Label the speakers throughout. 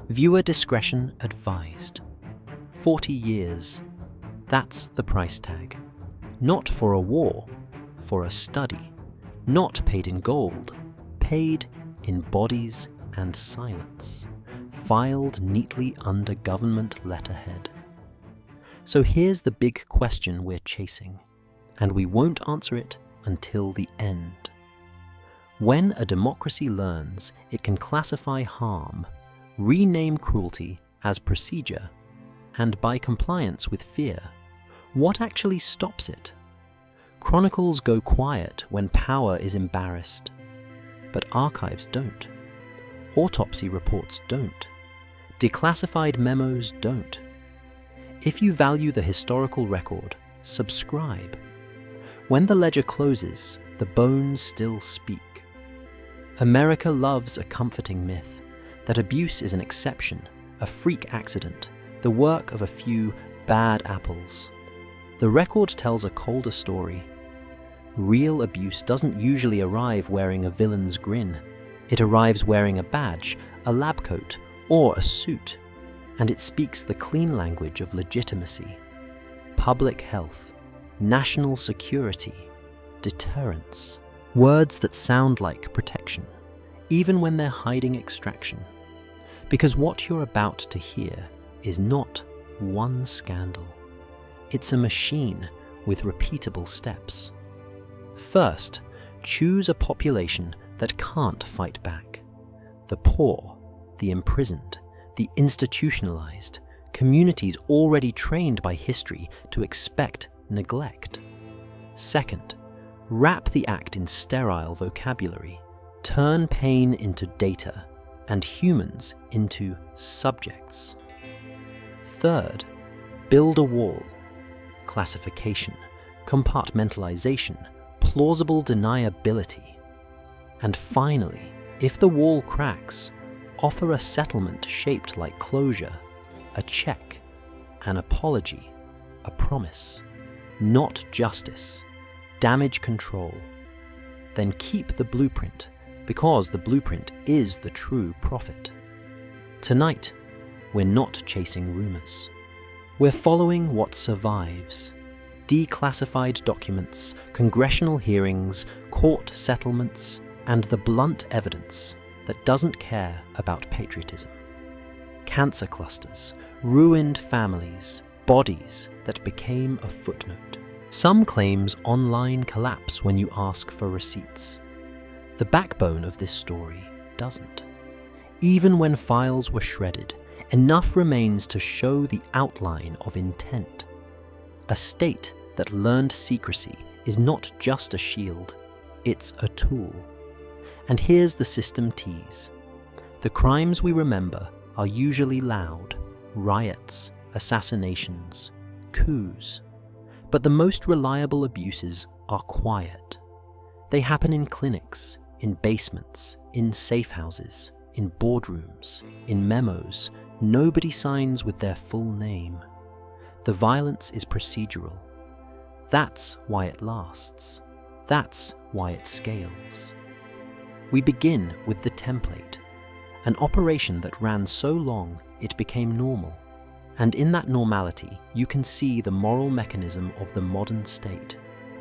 Speaker 1: Viewer discretion advised. 40 years. That's the price tag. Not for a war, for a study. Not paid in gold, paid in bodies and silence, filed neatly under government letterhead. So here's the big question we're chasing, and we won't answer it until the end. When a democracy learns it can classify harm, rename cruelty as procedure, and by compliance with fear, what actually stops it? Chronicles go quiet when power is embarrassed, but archives don't. Autopsy reports don't. Declassified memos don't. If you value the historical record, subscribe. When the ledger closes, the bones still speak. America loves a comforting myth that abuse is an exception, a freak accident, the work of a few bad apples. The record tells a colder story. Real abuse doesn't usually arrive wearing a villain's grin. It arrives wearing a badge, a lab coat, or a suit, and it speaks the clean language of legitimacy, public health, national security, deterrence. Words that sound like protection, even when they're hiding extraction. Because what you're about to hear is not one scandal. It's a machine with repeatable steps. First, choose a population that can't fight back. The poor, the imprisoned, the institutionalized, communities already trained by history to expect neglect. Second, wrap the act in sterile vocabulary, turn pain into data, and humans into subjects. Third, build a wall. Classification, compartmentalization, plausible deniability. And finally, if the wall cracks, offer a settlement shaped like closure, a check, an apology, a promise. Not justice, damage control. Then keep the blueprint, because the blueprint is the true prophet. Tonight, we're not chasing rumors. We're following what survives. Declassified documents, congressional hearings, court settlements, and the blunt evidence that doesn't care about patriotism. Cancer clusters, ruined families, bodies that became a footnote. Some claims online collapse when you ask for receipts. The backbone of this story doesn't. Even when files were shredded, enough remains to show the outline of intent. A state that learned secrecy is not just a shield, it's a tool. And here's the system tease. The crimes we remember are usually loud: riots, assassinations, coups. But the most reliable abuses are quiet. They happen in clinics, in basements, in safe houses, in boardrooms, in memos. Nobody signs with their full name. The violence is procedural. That's why it lasts. That's why it scales. We begin with the template, an operation that ran so long it became normal. And in that normality, you can see the moral mechanism of the modern state.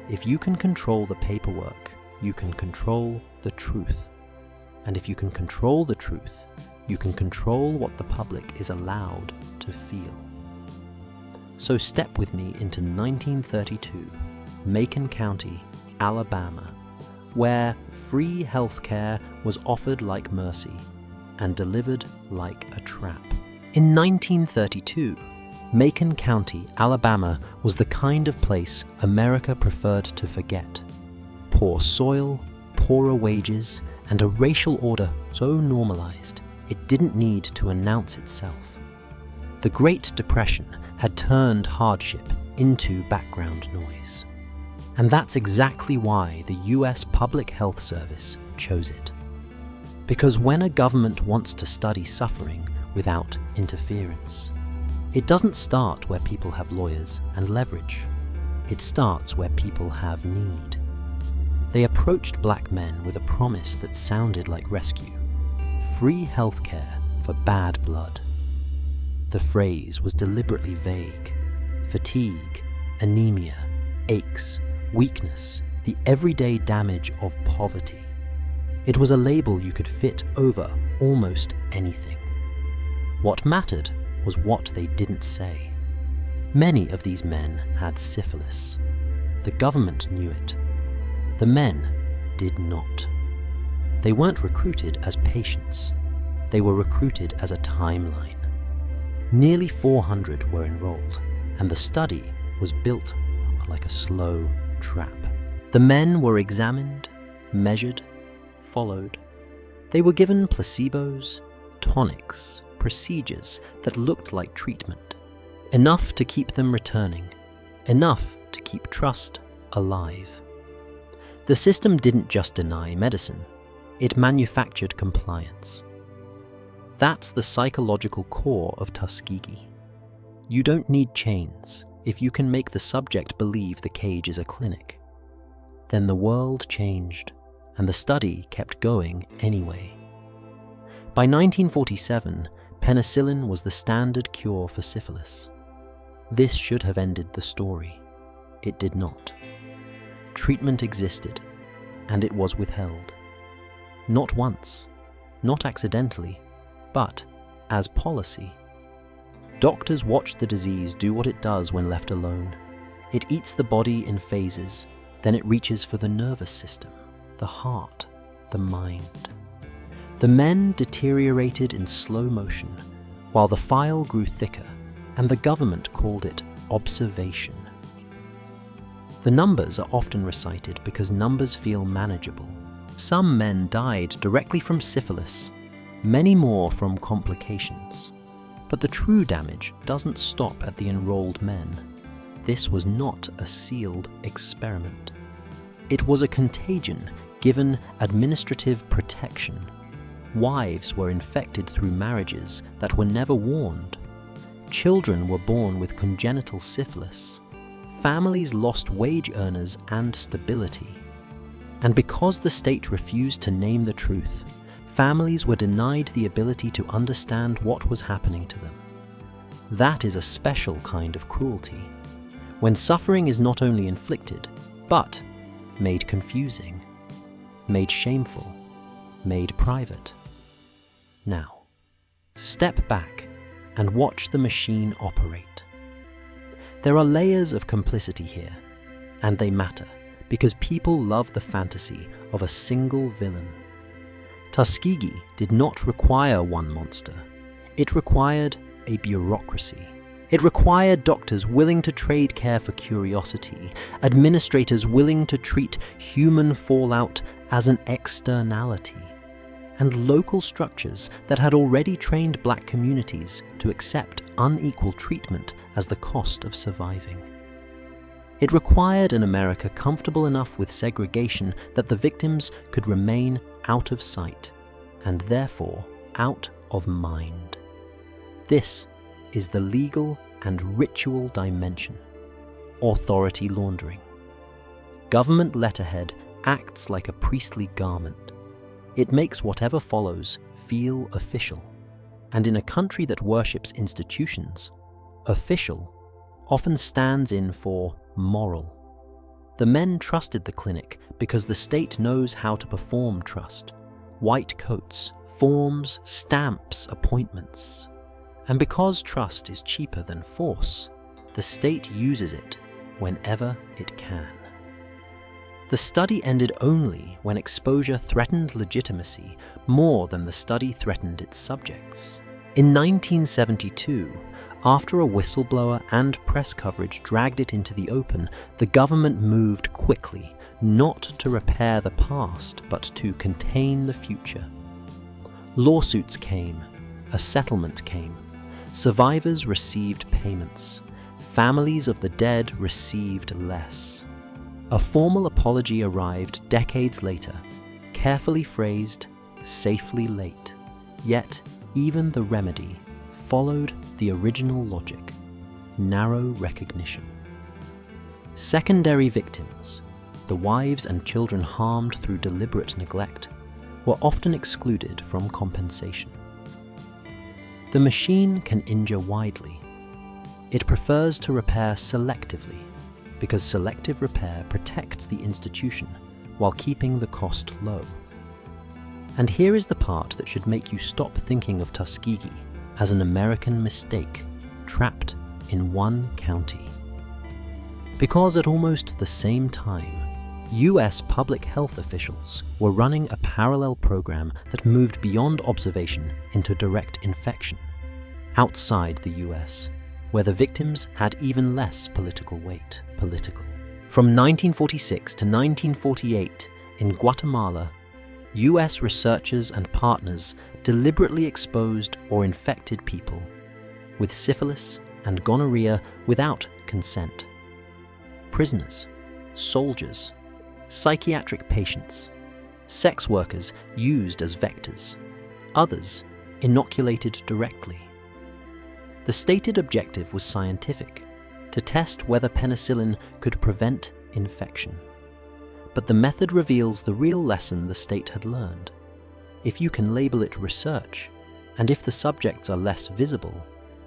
Speaker 1: If you can control the paperwork, you can control the truth. And if you can control the truth, you can control what the public is allowed to feel. So step with me into 1932, Macon County, Alabama, where free healthcare was offered like mercy and delivered like a trap. In 1932, Macon County, Alabama was the kind of place America preferred to forget. Poor soil, poorer wages, and a racial order so normalized it didn't need to announce itself. The Great Depression had turned hardship into background noise. And that's exactly why the US Public Health Service chose it. Because when a government wants to study suffering without interference, it doesn't start where people have lawyers and leverage. It starts where people have need. They approached black men with a promise that sounded like rescue: free healthcare for bad blood. The phrase was deliberately vague. Fatigue, anemia, aches, weakness, the everyday damage of poverty. It was a label you could fit over almost anything. What mattered was what they didn't say. Many of these men had syphilis. The government knew it. The men did not. They weren't recruited as patients. They were recruited as a timeline. Nearly 400 were enrolled, and the study was built like a slow trap. The men were examined, measured, followed. They were given placebos, tonics, procedures that looked like treatment. Enough to keep them returning, enough to keep trust alive. The system didn't just deny medicine, it manufactured compliance. That's the psychological core of Tuskegee. You don't need chains if you can make the subject believe the cage is a clinic. Then the world changed, and the study kept going anyway. By 1947, penicillin was the standard cure for syphilis. This should have ended the story. It did not. Treatment existed, and it was withheld. Not once, not accidentally, but as policy. Doctors watch the disease do what it does when left alone. It eats the body in phases, then it reaches for the nervous system, the heart, the mind. The men deteriorated in slow motion, while the file grew thicker, and the government called it observation. The numbers are often recited because numbers feel manageable. Some men died directly from syphilis, many more from complications. But the true damage doesn't stop at the enrolled men. This was not a sealed experiment. It was a contagion given administrative protection. Wives were infected through marriages that were never warned. Children were born with congenital syphilis. Families lost wage earners and stability. And because the state refused to name the truth, families were denied the ability to understand what was happening to them. That is a special kind of cruelty, when suffering is not only inflicted, but made confusing, made shameful, made private. Now, step back and watch the machine operate. There are layers of complicity here, and they matter because people love the fantasy of a single villain. Tuskegee did not require one monster. It required a bureaucracy. It required doctors willing to trade care for curiosity, administrators willing to treat human fallout as an externality, and local structures that had already trained black communities to accept unequal treatment as the cost of surviving. It required an America comfortable enough with segregation that the victims could remain out of sight, and therefore out of mind. This is the legal and ritual dimension. Authority laundering. Government letterhead acts like a priestly garment. It makes whatever follows feel official. And in a country that worships institutions, official often stands in for moral. The men trusted the clinic because the state knows how to perform trust. White coats, forms, stamps, appointments. And because trust is cheaper than force, the state uses it whenever it can. The study ended only when exposure threatened legitimacy more than the study threatened its subjects. In 1972, after a whistleblower and press coverage dragged it into the open, the government moved quickly, not to repair the past, but to contain the future. Lawsuits came, a settlement came, survivors received payments, families of the dead received less. A formal apology arrived decades later, carefully phrased, safely late. Yet, even the remedy followed the original logic: narrow recognition. Secondary victims, the wives and children harmed through deliberate neglect, were often excluded from compensation. The machine can injure widely. It prefers to repair selectively, because selective repair protects the institution while keeping the cost low. And here is the part that should make you stop thinking of Tuskegee as an American mistake trapped in one county. Because at almost the same time, US public health officials were running a parallel program that moved beyond observation into direct infection, outside the US, where the victims had even less political weight. From 1946 to 1948, in Guatemala, US researchers and partners deliberately exposed or infected people with syphilis and gonorrhea without consent. Prisoners, soldiers, psychiatric patients, sex workers used as vectors, others inoculated directly. The stated objective was scientific, to test whether penicillin could prevent infection. But the method reveals the real lesson the state had learned. If you can label it research, and if the subjects are less visible,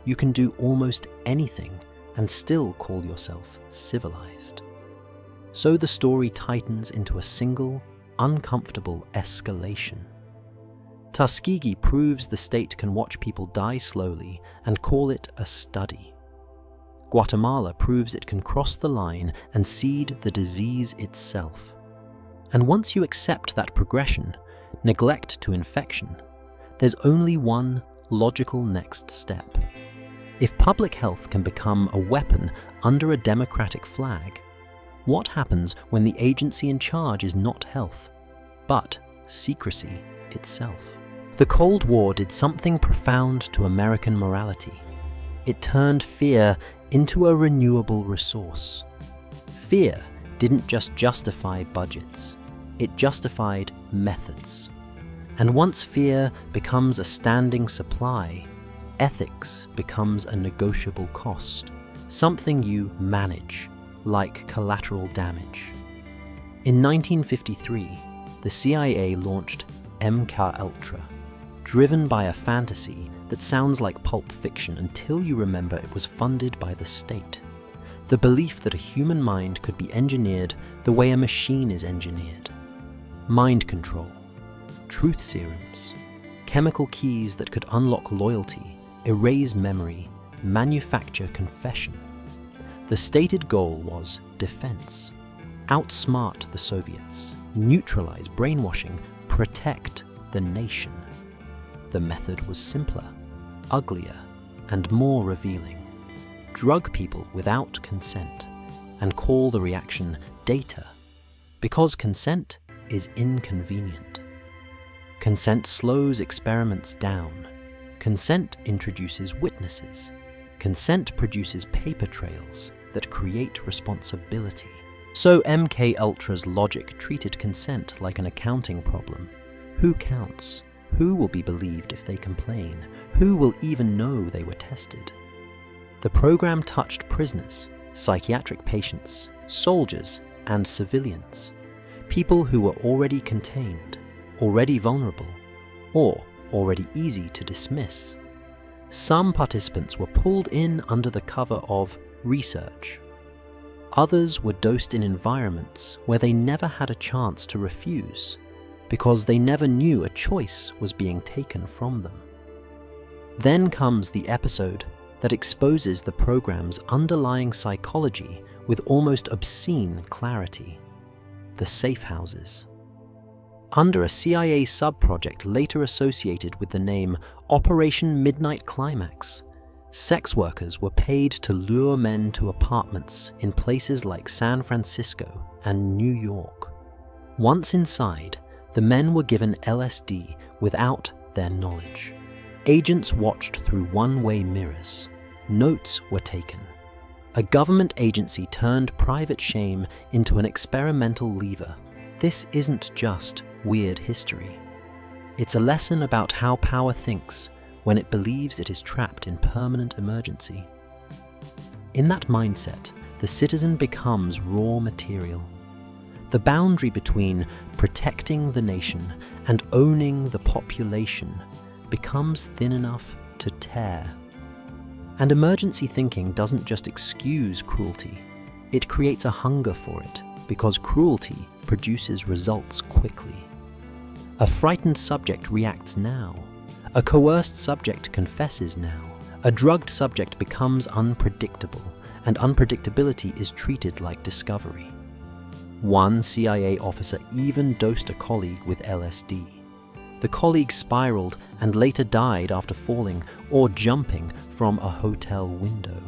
Speaker 1: you can do almost anything and still call yourself civilized. So the story tightens into a single, uncomfortable escalation. Tuskegee proves the state can watch people die slowly and call it a study. Guatemala proves it can cross the line and seed the disease itself. And once you accept that progression, neglect to infection, there's only one logical next step. If public health can become a weapon under a democratic flag, what happens when the agency in charge is not health, but secrecy itself? The Cold War did something profound to American morality. It turned fear into a renewable resource. Fear didn't just justify budgets, it justified methods. And once fear becomes a standing supply, ethics becomes a negotiable cost, something you manage, like collateral damage. In 1953, the CIA launched MKULTRA, driven by a fantasy that sounds like pulp fiction until you remember it was funded by the state. The belief that a human mind could be engineered the way a machine is engineered. Mind control, truth serums, chemical keys that could unlock loyalty, erase memory, manufacture confession. The stated goal was defense. Outsmart the Soviets, neutralize brainwashing, protect the nation. The method was simpler, uglier, and more revealing. Drug people without consent and call the reaction data, because consent is inconvenient. Consent slows experiments down. Consent introduces witnesses. Consent produces paper trails that create responsibility. So MKUltra's logic treated consent like an accounting problem. Who counts? Who will be believed if they complain? Who will even know they were tested? The program touched prisoners, psychiatric patients, soldiers, and civilians. People who were already contained, already vulnerable, or already easy to dismiss. Some participants were pulled in under the cover of research. Others were dosed in environments where they never had a chance to refuse, because they never knew a choice was being taken from them. Then comes the episode that exposes the program's underlying psychology with almost obscene clarity: the safe houses. Under a CIA sub-project later associated with the name Operation Midnight Climax, sex workers were paid to lure men to apartments in places like San Francisco and New York. Once inside, the men were given LSD without their knowledge. Agents watched through one-way mirrors. Notes were taken. A government agency turned private shame into an experimental lever. This isn't just weird history. It's a lesson about how power thinks when it believes it is trapped in permanent emergency. In that mindset, the citizen becomes raw material. The boundary between protecting the nation and owning the population becomes thin enough to tear. And emergency thinking doesn't just excuse cruelty, it creates a hunger for it, because cruelty produces results quickly. A frightened subject reacts now. A coerced subject confesses now. A drugged subject becomes unpredictable, and unpredictability is treated like discovery. One CIA officer even dosed a colleague with LSD. The colleague spiraled and later died after falling or jumping from a hotel window.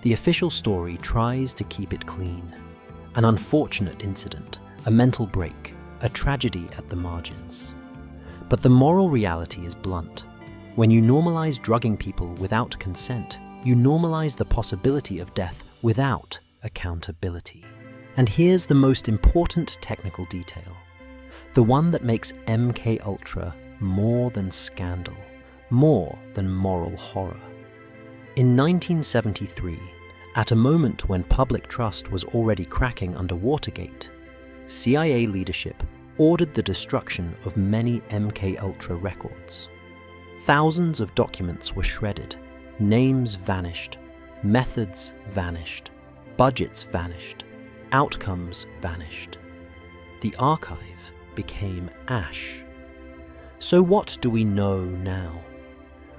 Speaker 1: The official story tries to keep it clean. An unfortunate incident, a mental break, a tragedy at the margins. But the moral reality is blunt. When you normalize drugging people without consent, you normalize the possibility of death without accountability. And here's the most important technical detail. The one that makes MKULTRA more than scandal, more than moral horror. In 1973, at a moment when public trust was already cracking under Watergate, CIA leadership ordered the destruction of many MKULTRA records. Thousands of documents were shredded, names vanished, methods vanished, budgets vanished, outcomes vanished. The archive became ash. So what do we know now?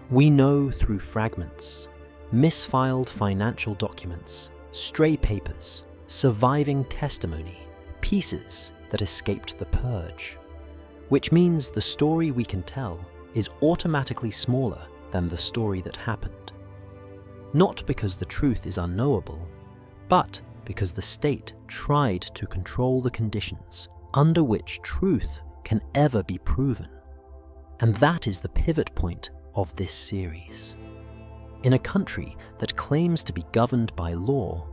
Speaker 1: We know through fragments, misfiled financial documents, stray papers, surviving testimony, pieces that escaped the purge. Which means the story we can tell is automatically smaller than the story that happened. Not because the truth is unknowable, but because the state tried to control the conditions under which truth can ever be proven. And that is the pivot point of this series. In a country that claims to be governed by law,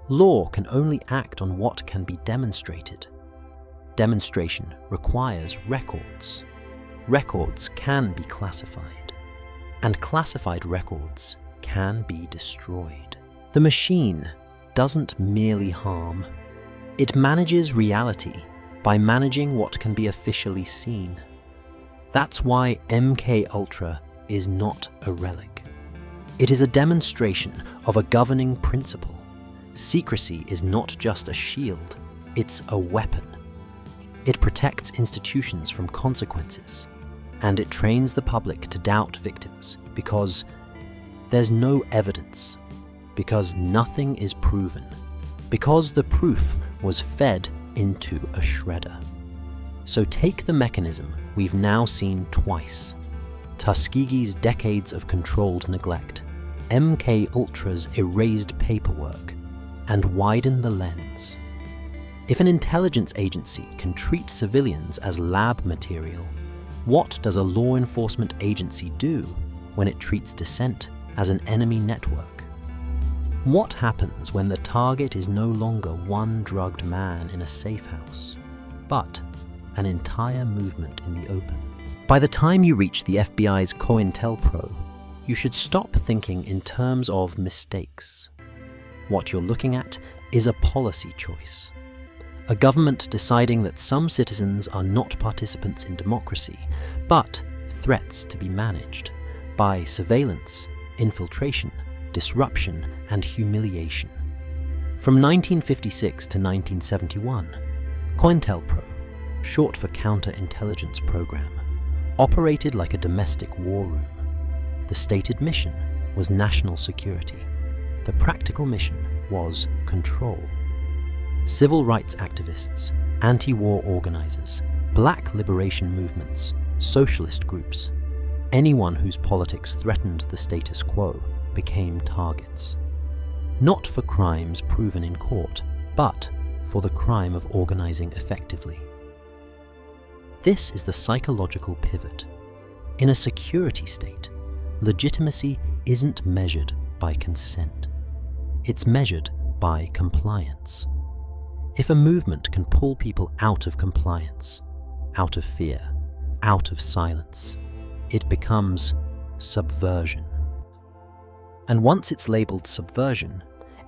Speaker 1: law can only act on what can be demonstrated. Demonstration requires records. Records can be classified, and classified records can be destroyed. The machine doesn't merely harm, it manages reality by managing what can be officially seen. That's why MKULTRA is not a relic. It is a demonstration of a governing principle. Secrecy is not just a shield, it's a weapon. It protects institutions from consequences, and it trains the public to doubt victims because there's no evidence, because nothing is proven, because the proof was fed into a shredder. So take the mechanism we've now seen twice, Tuskegee's decades of controlled neglect, MKULTRA's erased paperwork, and widen the lens. If an intelligence agency can treat civilians as lab material, what does a law enforcement agency do when it treats dissent as an enemy network? What happens when the target is no longer one drugged man in a safe house, but an entire movement in the open? By the time you reach the FBI's COINTELPRO, you should stop thinking in terms of mistakes. What you're looking at is a policy choice. A government deciding that some citizens are not participants in democracy, but threats to be managed by surveillance, infiltration, disruption, and humiliation. From 1956 to 1971, COINTELPRO, short for Counterintelligence Program, operated like a domestic war room. The stated mission was national security. The practical mission was control. Civil rights activists, anti-war organizers, black liberation movements, socialist groups, anyone whose politics threatened the status quo became targets. Not for crimes proven in court, but for the crime of organizing effectively. This is the psychological pivot. In a security state, legitimacy isn't measured by consent. It's measured by compliance. If a movement can pull people out of compliance, out of fear, out of silence, it becomes subversion. And once it's labeled subversion,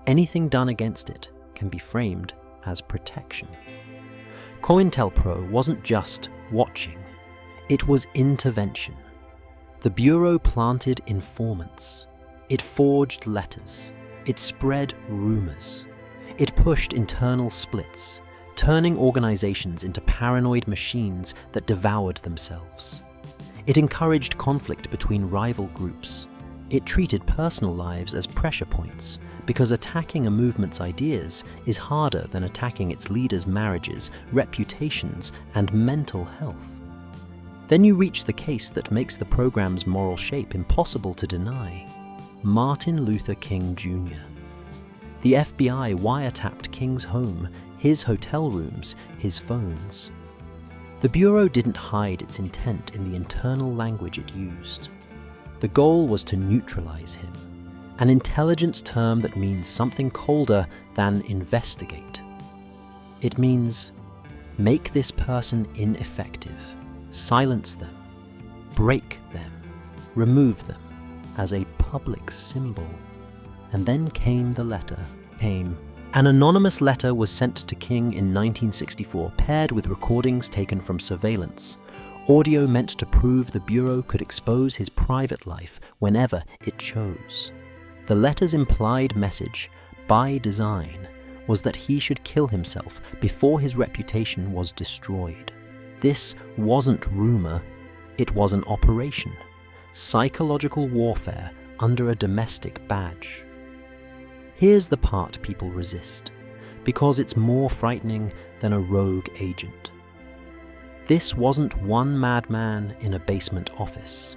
Speaker 1: anything done against it can be framed as protection. COINTELPRO wasn't just watching, it was intervention. The Bureau planted informants. It forged letters. It spread rumors. It pushed internal splits, turning organizations into paranoid machines that devoured themselves. It encouraged conflict between rival groups. It treated personal lives as pressure points, because attacking a movement's ideas is harder than attacking its leaders' marriages, reputations, and mental health. Then you reach the case that makes the program's moral shape impossible to deny: Martin Luther King Jr. The FBI wiretapped King's home, his hotel rooms, his phones. The Bureau didn't hide its intent in the internal language it used. The goal was to neutralize him, an intelligence term that means something colder than investigate. It means make this person ineffective, silence them, break them, remove them as a public symbol. And then came the letter. An anonymous letter was sent to King in 1964, paired with recordings taken from surveillance. Audio meant to prove the Bureau could expose his private life whenever it chose. The letter's implied message, by design, was that he should kill himself before his reputation was destroyed. This wasn't rumor, it was an operation. Psychological warfare under a domestic badge. Here's the part people resist, because it's more frightening than a rogue agent. This wasn't one madman in a basement office.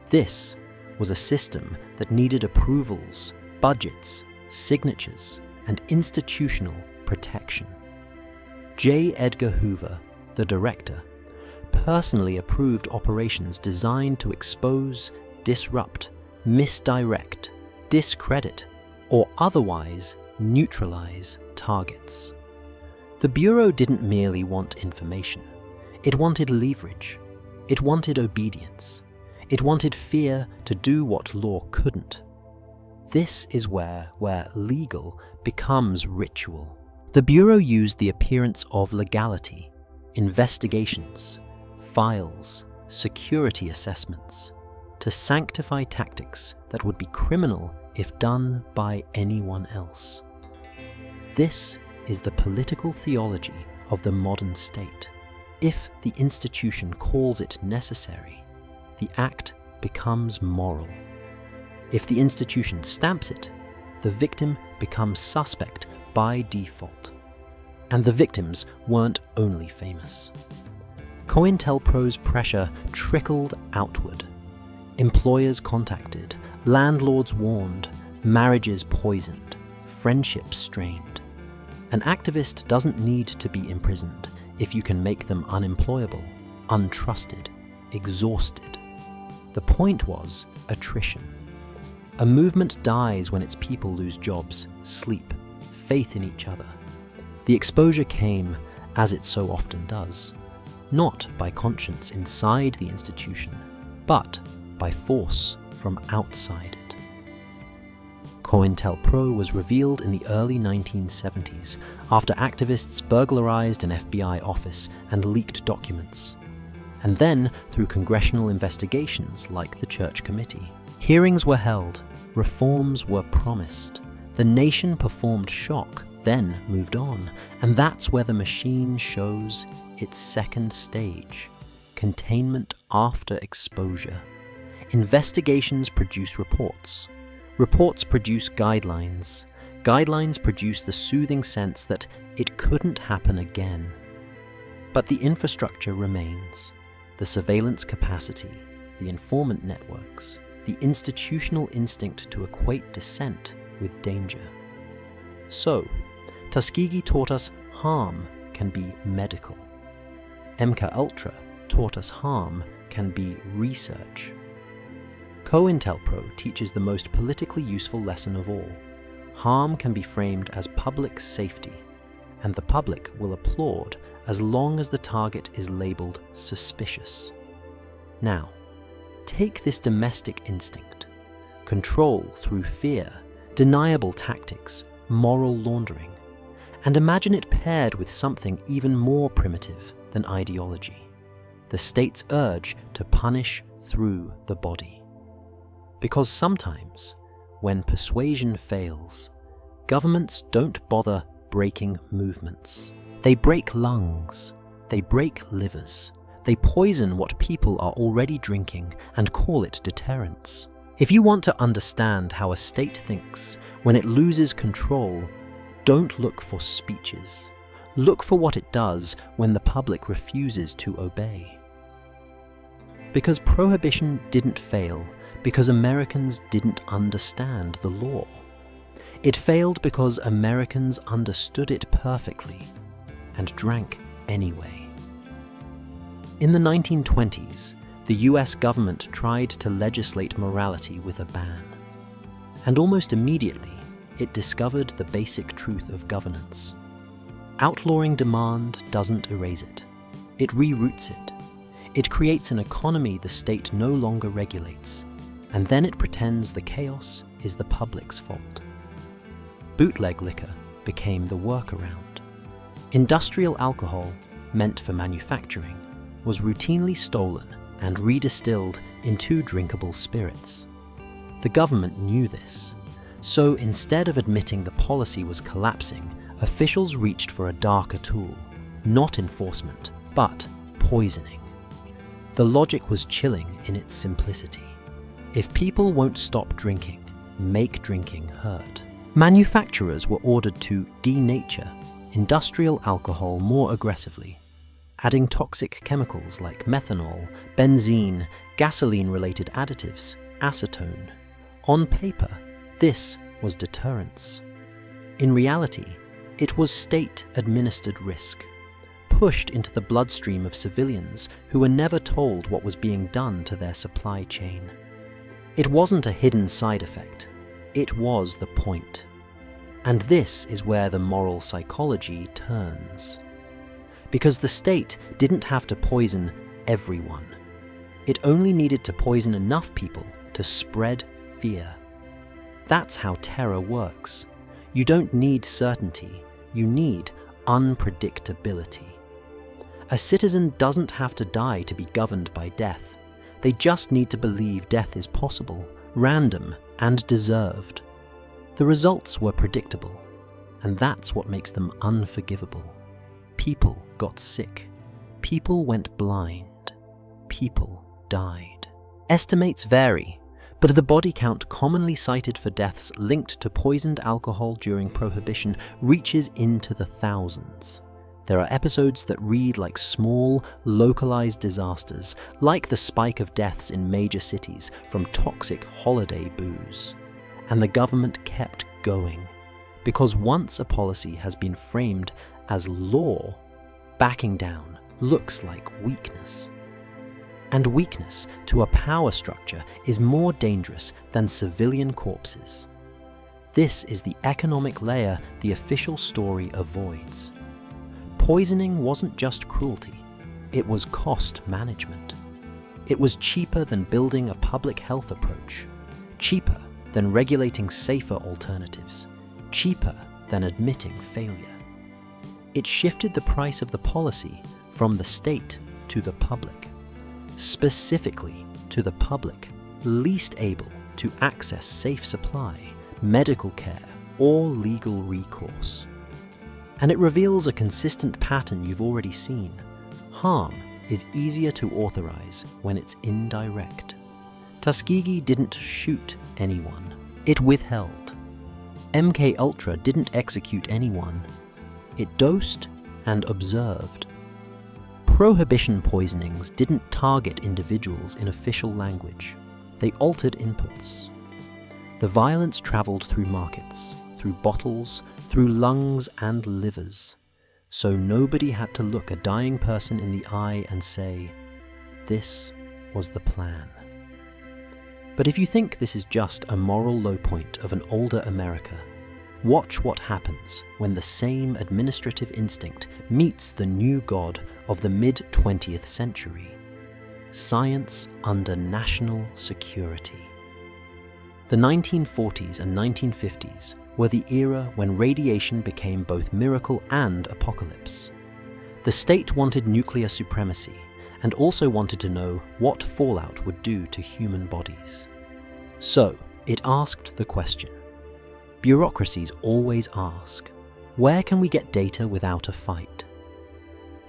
Speaker 1: This was a system that needed approvals, budgets, signatures, and institutional protection. J. Edgar Hoover, the director, personally approved operations designed to expose, disrupt, misdirect, discredit, or otherwise neutralize targets. The Bureau didn't merely want information. It wanted leverage. It wanted obedience. It wanted fear to do what law couldn't. This is where legal becomes ritual. The Bureau used the appearance of legality, investigations, files, security assessments, to sanctify tactics that would be criminal if done by anyone else. This is the political theology of the modern state. If the institution calls it necessary, the act becomes moral. If the institution stamps it, the victim becomes suspect by default. And the victims weren't only famous. COINTELPRO's pressure trickled outward. Employers contacted, landlords warned, marriages poisoned, friendships strained. An activist doesn't need to be imprisoned if you can make them unemployable, untrusted, exhausted. The point was attrition. A movement dies when its people lose jobs, sleep, faith in each other. The exposure came, as it so often does, not by conscience inside the institution, but by force from outside it. COINTELPRO was revealed in the early 1970s after activists burglarized an FBI office and leaked documents. And then through congressional investigations like the Church Committee. Hearings were held, reforms were promised. The nation performed shock, then moved on, and that's where the machine shows its second stage: containment after exposure. Investigations produce reports. Reports produce guidelines. Guidelines produce the soothing sense that it couldn't happen again. But the infrastructure remains. The surveillance capacity, the informant networks, the institutional instinct to equate dissent with danger. So, Tuskegee taught us harm can be medical. MKULTRA taught us harm can be research. COINTELPRO teaches the most politically useful lesson of all. Harm can be framed as public safety, and the public will applaud as long as the target is labeled suspicious. Now, take this domestic instinct, control through fear, deniable tactics, moral laundering, and imagine it paired with something even more primitive than ideology: the state's urge to punish through the body. Because sometimes, when persuasion fails, governments don't bother breaking movements. They break lungs, they break livers, they poison what people are already drinking and call it deterrence. If you want to understand how a state thinks when it loses control, don't look for speeches. Look for what it does when the public refuses to obey. Because prohibition didn't fail because Americans didn't understand the law. It failed because Americans understood it perfectly and drank anyway. In the 1920s, the US government tried to legislate morality with a ban. And almost immediately, it discovered the basic truth of governance. Outlawing demand doesn't erase it. It reroutes it. It creates an economy the state no longer regulates, and then it pretends the chaos is the public's fault. Bootleg liquor became the workaround. Industrial alcohol, meant for manufacturing, was routinely stolen and redistilled into drinkable spirits. The government knew this, so instead of admitting the policy was collapsing, officials reached for a darker tool, not enforcement, but poisoning. The logic was chilling in its simplicity. If people won't stop drinking, make drinking hurt. Manufacturers were ordered to denature industrial alcohol more aggressively, adding toxic chemicals like methanol, benzene, gasoline-related additives, acetone. On paper, this was deterrence. In reality, it was state-administered risk, pushed into the bloodstream of civilians who were never told what was being done to their supply chain. It wasn't a hidden side effect, it was the point. And this is where the moral psychology turns. Because the state didn't have to poison everyone. It only needed to poison enough people to spread fear. That's how terror works. You don't need certainty, you need unpredictability. A citizen doesn't have to die to be governed by death. They just need to believe death is possible, random, and deserved. The results were predictable, and that's what makes them unforgivable. People got sick. People went blind. People died. Estimates vary, but the body count commonly cited for deaths linked to poisoned alcohol during Prohibition reaches into the thousands. There are episodes that read like small, localized disasters, like the spike of deaths in major cities from toxic holiday booze. And the government kept going, because once a policy has been framed as law, backing down looks like weakness. And weakness to a power structure is more dangerous than civilian corpses. This is the economic layer the official story avoids. Poisoning wasn't just cruelty, it was cost management. It was cheaper than building a public health approach, cheaper than regulating safer alternatives, cheaper than admitting failure. It shifted the price of the policy from the state to the public, specifically to the public least able to access safe supply, medical care, or legal recourse. And it reveals a consistent pattern you've already seen. Harm is easier to authorize when it's indirect. Tuskegee didn't shoot anyone, it withheld. MKULTRA didn't execute anyone, it dosed and observed. Prohibition poisonings didn't target individuals in official language, they altered inputs. The violence traveled through markets, through bottles, through lungs and livers, so nobody had to look a dying person in the eye and say, "This was the plan." But if you think this is just a moral low point of an older America, watch what happens when the same administrative instinct meets the new god of the mid-20th century: science under national security. The 1940s and 1950s were the era when radiation became both miracle and apocalypse. The state wanted nuclear supremacy, and also wanted to know what fallout would do to human bodies. So, it asked the question. Bureaucracies always ask, where can we get data without a fight?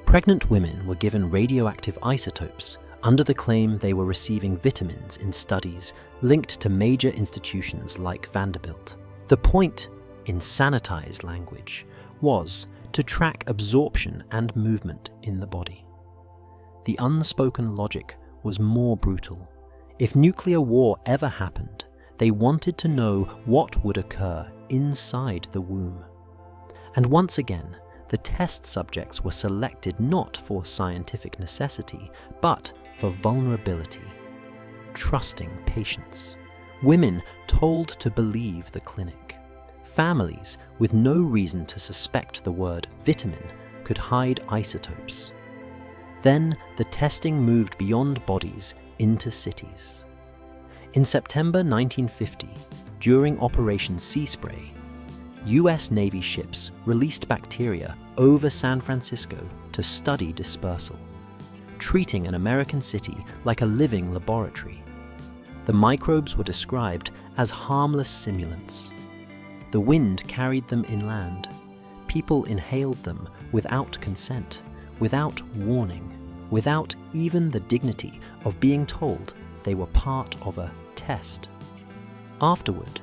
Speaker 1: Pregnant women were given radioactive isotopes under the claim they were receiving vitamins in studies linked to major institutions like Vanderbilt. The point, in sanitized language, was to track absorption and movement in the body. The unspoken logic was more brutal. If nuclear war ever happened, they wanted to know what would occur inside the womb. And once again, the test subjects were selected not for scientific necessity, but for vulnerability, trusting patients, women told to believe the clinic, families with no reason to suspect the word vitamin could hide isotopes. Then the testing moved beyond bodies into cities. In September 1950, during Operation Sea Spray, US Navy ships released bacteria over San Francisco to study dispersal, treating an American city like a living laboratory. The microbes were described as harmless simulants. The wind carried them inland. People inhaled them without consent, without warning, without even the dignity of being told they were part of a test. Afterward,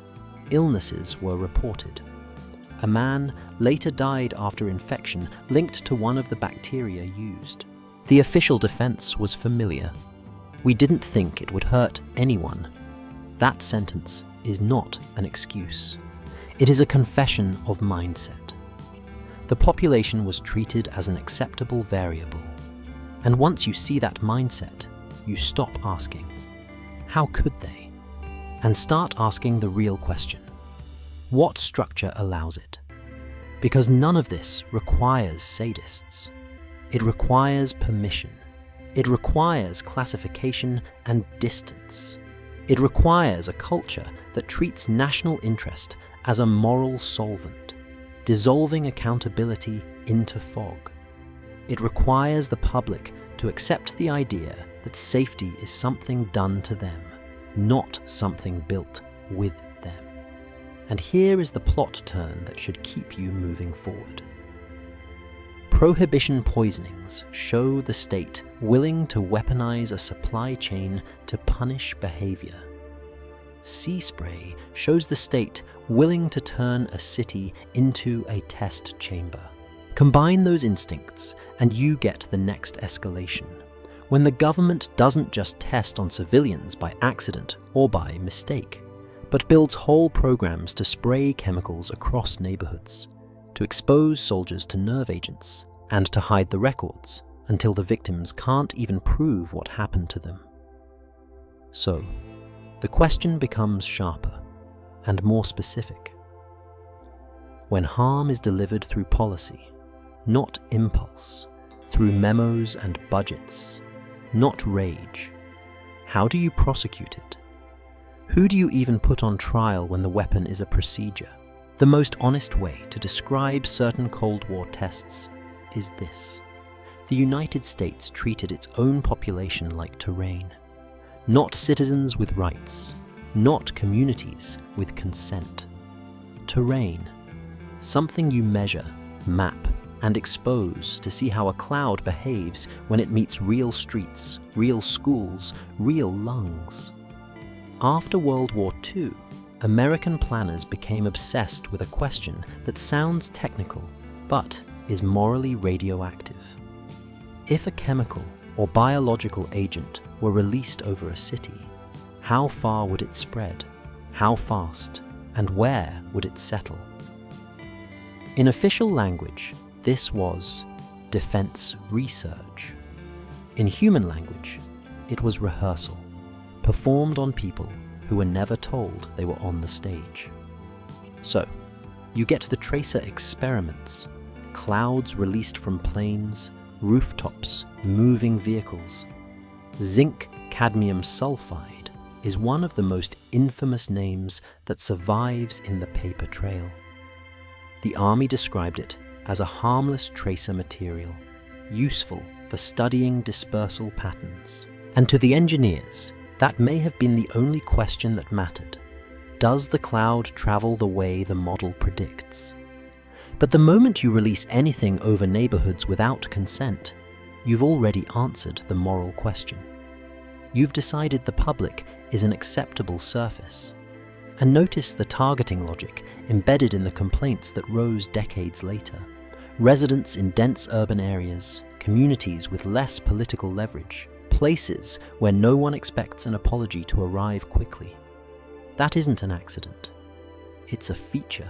Speaker 1: illnesses were reported. A man later died after infection linked to one of the bacteria used. The official defense was familiar. We didn't think it would hurt anyone. That sentence is not an excuse. It is a confession of mindset. The population was treated as an acceptable variable. And once you see that mindset, you stop asking, how could they? And start asking the real question. What structure allows it? Because none of this requires sadists. It requires permission. It requires classification and distance. It requires a culture that treats national interest as a moral solvent, dissolving accountability into fog. It requires the public to accept the idea that safety is something done to them, not something built with them. And here is the plot turn that should keep you moving forward. Prohibition poisonings show the state willing to weaponize a supply chain to punish behavior. Sea spray shows the state willing to turn a city into a test chamber. Combine those instincts and you get the next escalation, when the government doesn't just test on civilians by accident or by mistake, but builds whole programs to spray chemicals across neighborhoods, to expose soldiers to nerve agents, and to hide the records until the victims can't even prove what happened to them. So, the question becomes sharper and more specific. When harm is delivered through policy, not impulse, through memos and budgets, not rage, how do you prosecute it? Who do you even put on trial when the weapon is a procedure? The most honest way to describe certain Cold War tests is this. The United States treated its own population like terrain, not citizens with rights, not communities with consent. Terrain, something you measure, map, and expose to see how a cloud behaves when it meets real streets, real schools, real lungs. After World War II, American planners became obsessed with a question that sounds technical, but is morally radioactive. If a chemical or biological agent were released over a city, how far would it spread? How fast? And where would it settle? In official language, this was defense research. In human language, it was rehearsal, performed on people who were never told they were on the stage. So, you get the tracer experiments, clouds released from planes, rooftops, moving vehicles. Zinc cadmium sulfide is one of the most infamous names that survives in the paper trail. The Army described it as a harmless tracer material, useful for studying dispersal patterns. And to the engineers, that may have been the only question that mattered. Does the cloud travel the way the model predicts? But the moment you release anything over neighborhoods without consent, you've already answered the moral question. You've decided the public is an acceptable surface. And notice the targeting logic embedded in the complaints that rose decades later. Residents in dense urban areas, communities with less political leverage, places where no one expects an apology to arrive quickly. That isn't an accident. It's a feature.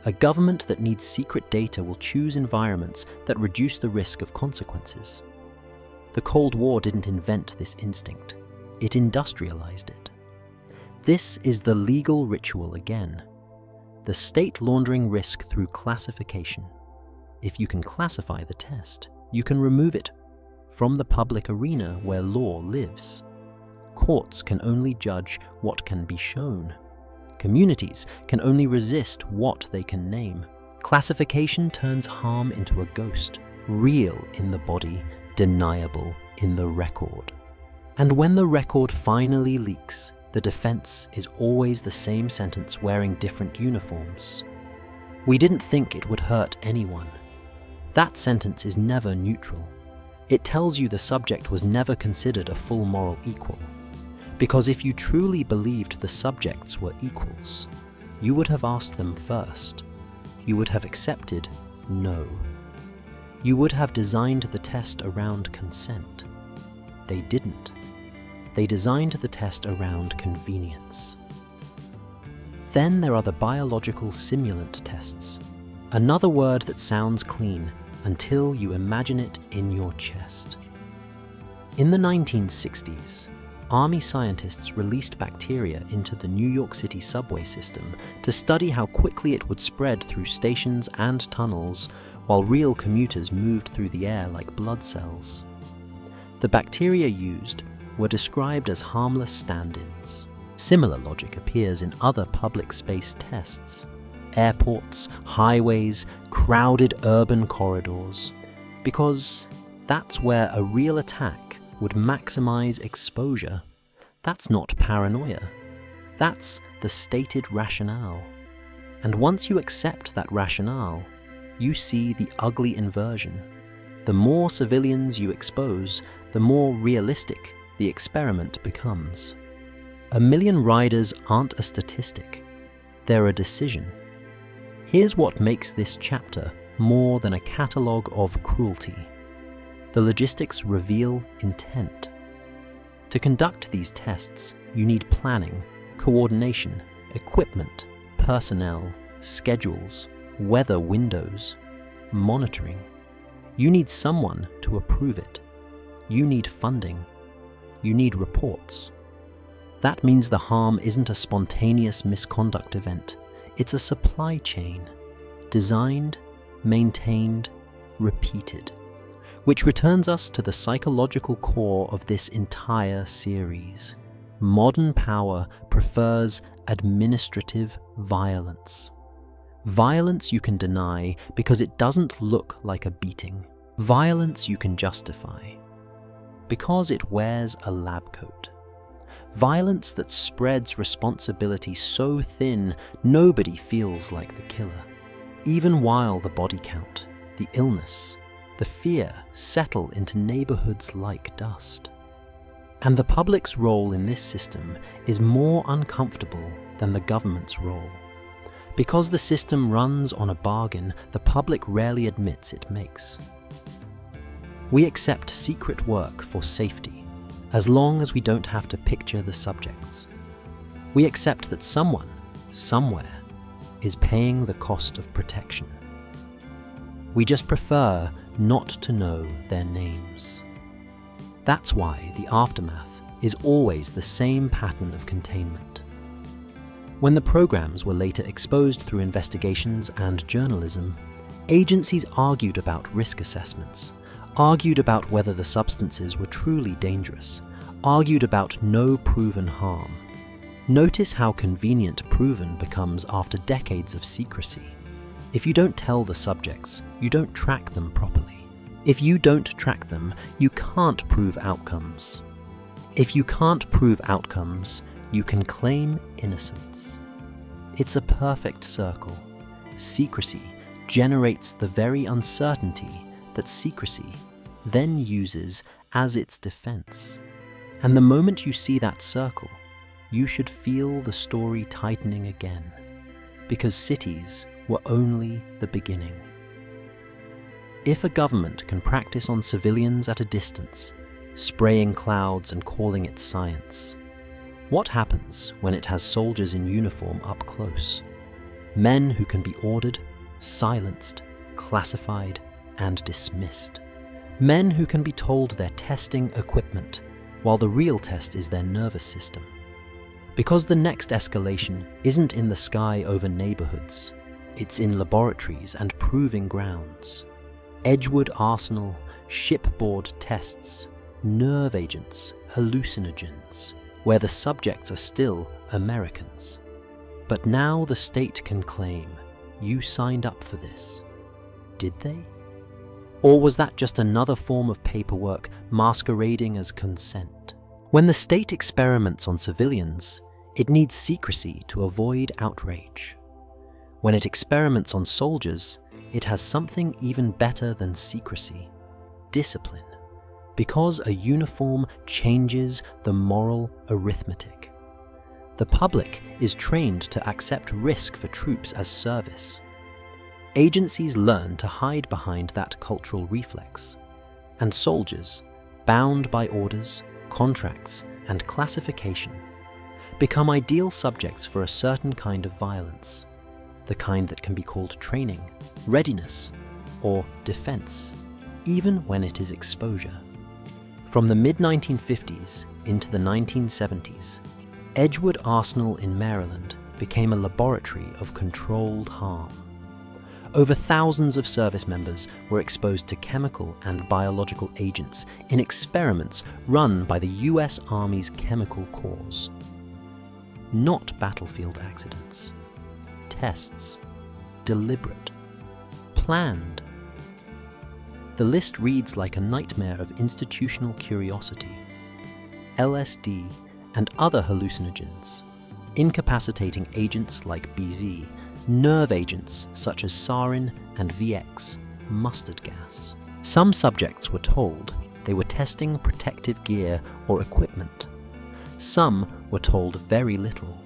Speaker 1: A government that needs secret data will choose environments that reduce the risk of consequences. The Cold War didn't invent this instinct. It industrialized it. This is the legal ritual again. The state laundering risk through classification. If you can classify the test, you can remove it from the public arena where law lives. Courts can only judge what can be shown. Communities can only resist what they can name. Classification turns harm into a ghost, real in the body, deniable in the record. And when the record finally leaks, the defense is always the same sentence wearing different uniforms. We didn't think it would hurt anyone. That sentence is never neutral. It tells you the subject was never considered a full moral equal. Because if you truly believed the subjects were equals, you would have asked them first. You would have accepted no. You would have designed the test around consent. They didn't. They designed the test around convenience. Then there are the biological simulant tests, another word that sounds clean until you imagine it in your chest. In the 1960s, Army scientists released bacteria into the New York City subway system to study how quickly it would spread through stations and tunnels while real commuters moved through the air like blood cells. The bacteria used were described as harmless stand-ins. Similar logic appears in other public space tests. Airports, highways, crowded urban corridors. Because that's where a real attack would maximize exposure. That's not paranoia. That's the stated rationale. And once you accept that rationale, you see the ugly inversion. The more civilians you expose, the more realistic the experiment becomes. 1 million riders aren't a statistic. They're a decision. Here's what makes this chapter more than a catalogue of cruelty. The logistics reveal intent. To conduct these tests, you need planning, coordination, equipment, personnel, schedules, weather windows, monitoring. You need someone to approve it. You need funding. You need reports. That means the harm isn't a spontaneous misconduct event. It's a supply chain, designed, maintained, repeated. Which returns us to the psychological core of this entire series. Modern power prefers administrative violence. Violence you can deny because it doesn't look like a beating. Violence you can justify because it wears a lab coat. Violence that spreads responsibility so thin nobody feels like the killer. Even while the body count, the illness, the fear settle into neighborhoods like dust. And the public's role in this system is more uncomfortable than the government's role. Because the system runs on a bargain the public rarely admits it makes. We accept secret work for safety, as long as we don't have to picture the subjects. We accept that someone, somewhere, is paying the cost of protection. We just prefer not to know their names. That's why the aftermath is always the same pattern of containment. When the programs were later exposed through investigations and journalism, agencies argued about risk assessments, argued about whether the substances were truly dangerous, argued about no proven harm. Notice how convenient proven becomes after decades of secrecy. If you don't tell the subjects, you don't track them properly. If you don't track them, you can't prove outcomes. If you can't prove outcomes, you can claim innocence. It's a perfect circle. Secrecy generates the very uncertainty that secrecy then uses as its defense. And the moment you see that circle, you should feel the story tightening again, because cities were only the beginning. If a government can practice on civilians at a distance, spraying clouds and calling it science, what happens when it has soldiers in uniform up close? Men who can be ordered, silenced, classified, and dismissed. Men who can be told they're testing equipment, while the real test is their nervous system. Because the next escalation isn't in the sky over neighborhoods, it's in laboratories and proving grounds. Edgewood Arsenal, shipboard tests, nerve agents, hallucinogens, where the subjects are still Americans. But now the state can claim, you signed up for this. Did they? Or was that just another form of paperwork masquerading as consent? When the state experiments on civilians, it needs secrecy to avoid outrage. When it experiments on soldiers, it has something even better than secrecy: discipline. Because a uniform changes the moral arithmetic. The public is trained to accept risk for troops as service. Agencies learn to hide behind that cultural reflex. And soldiers, bound by orders, contracts, and classification, become ideal subjects for a certain kind of violence, the kind that can be called training, readiness, or defense, even when it is exposure. From the mid-1950s into the 1970s, Edgewood Arsenal in Maryland became a laboratory of controlled harm. Over thousands of service members were exposed to chemical and biological agents in experiments run by the US Army's Chemical Corps. Not battlefield accidents. Tests. Deliberate. Planned. The list reads like a nightmare of institutional curiosity. LSD and other hallucinogens, incapacitating agents like BZ, nerve agents such as sarin and VX, mustard gas. Some subjects were told they were testing protective gear or equipment. Some were told very little.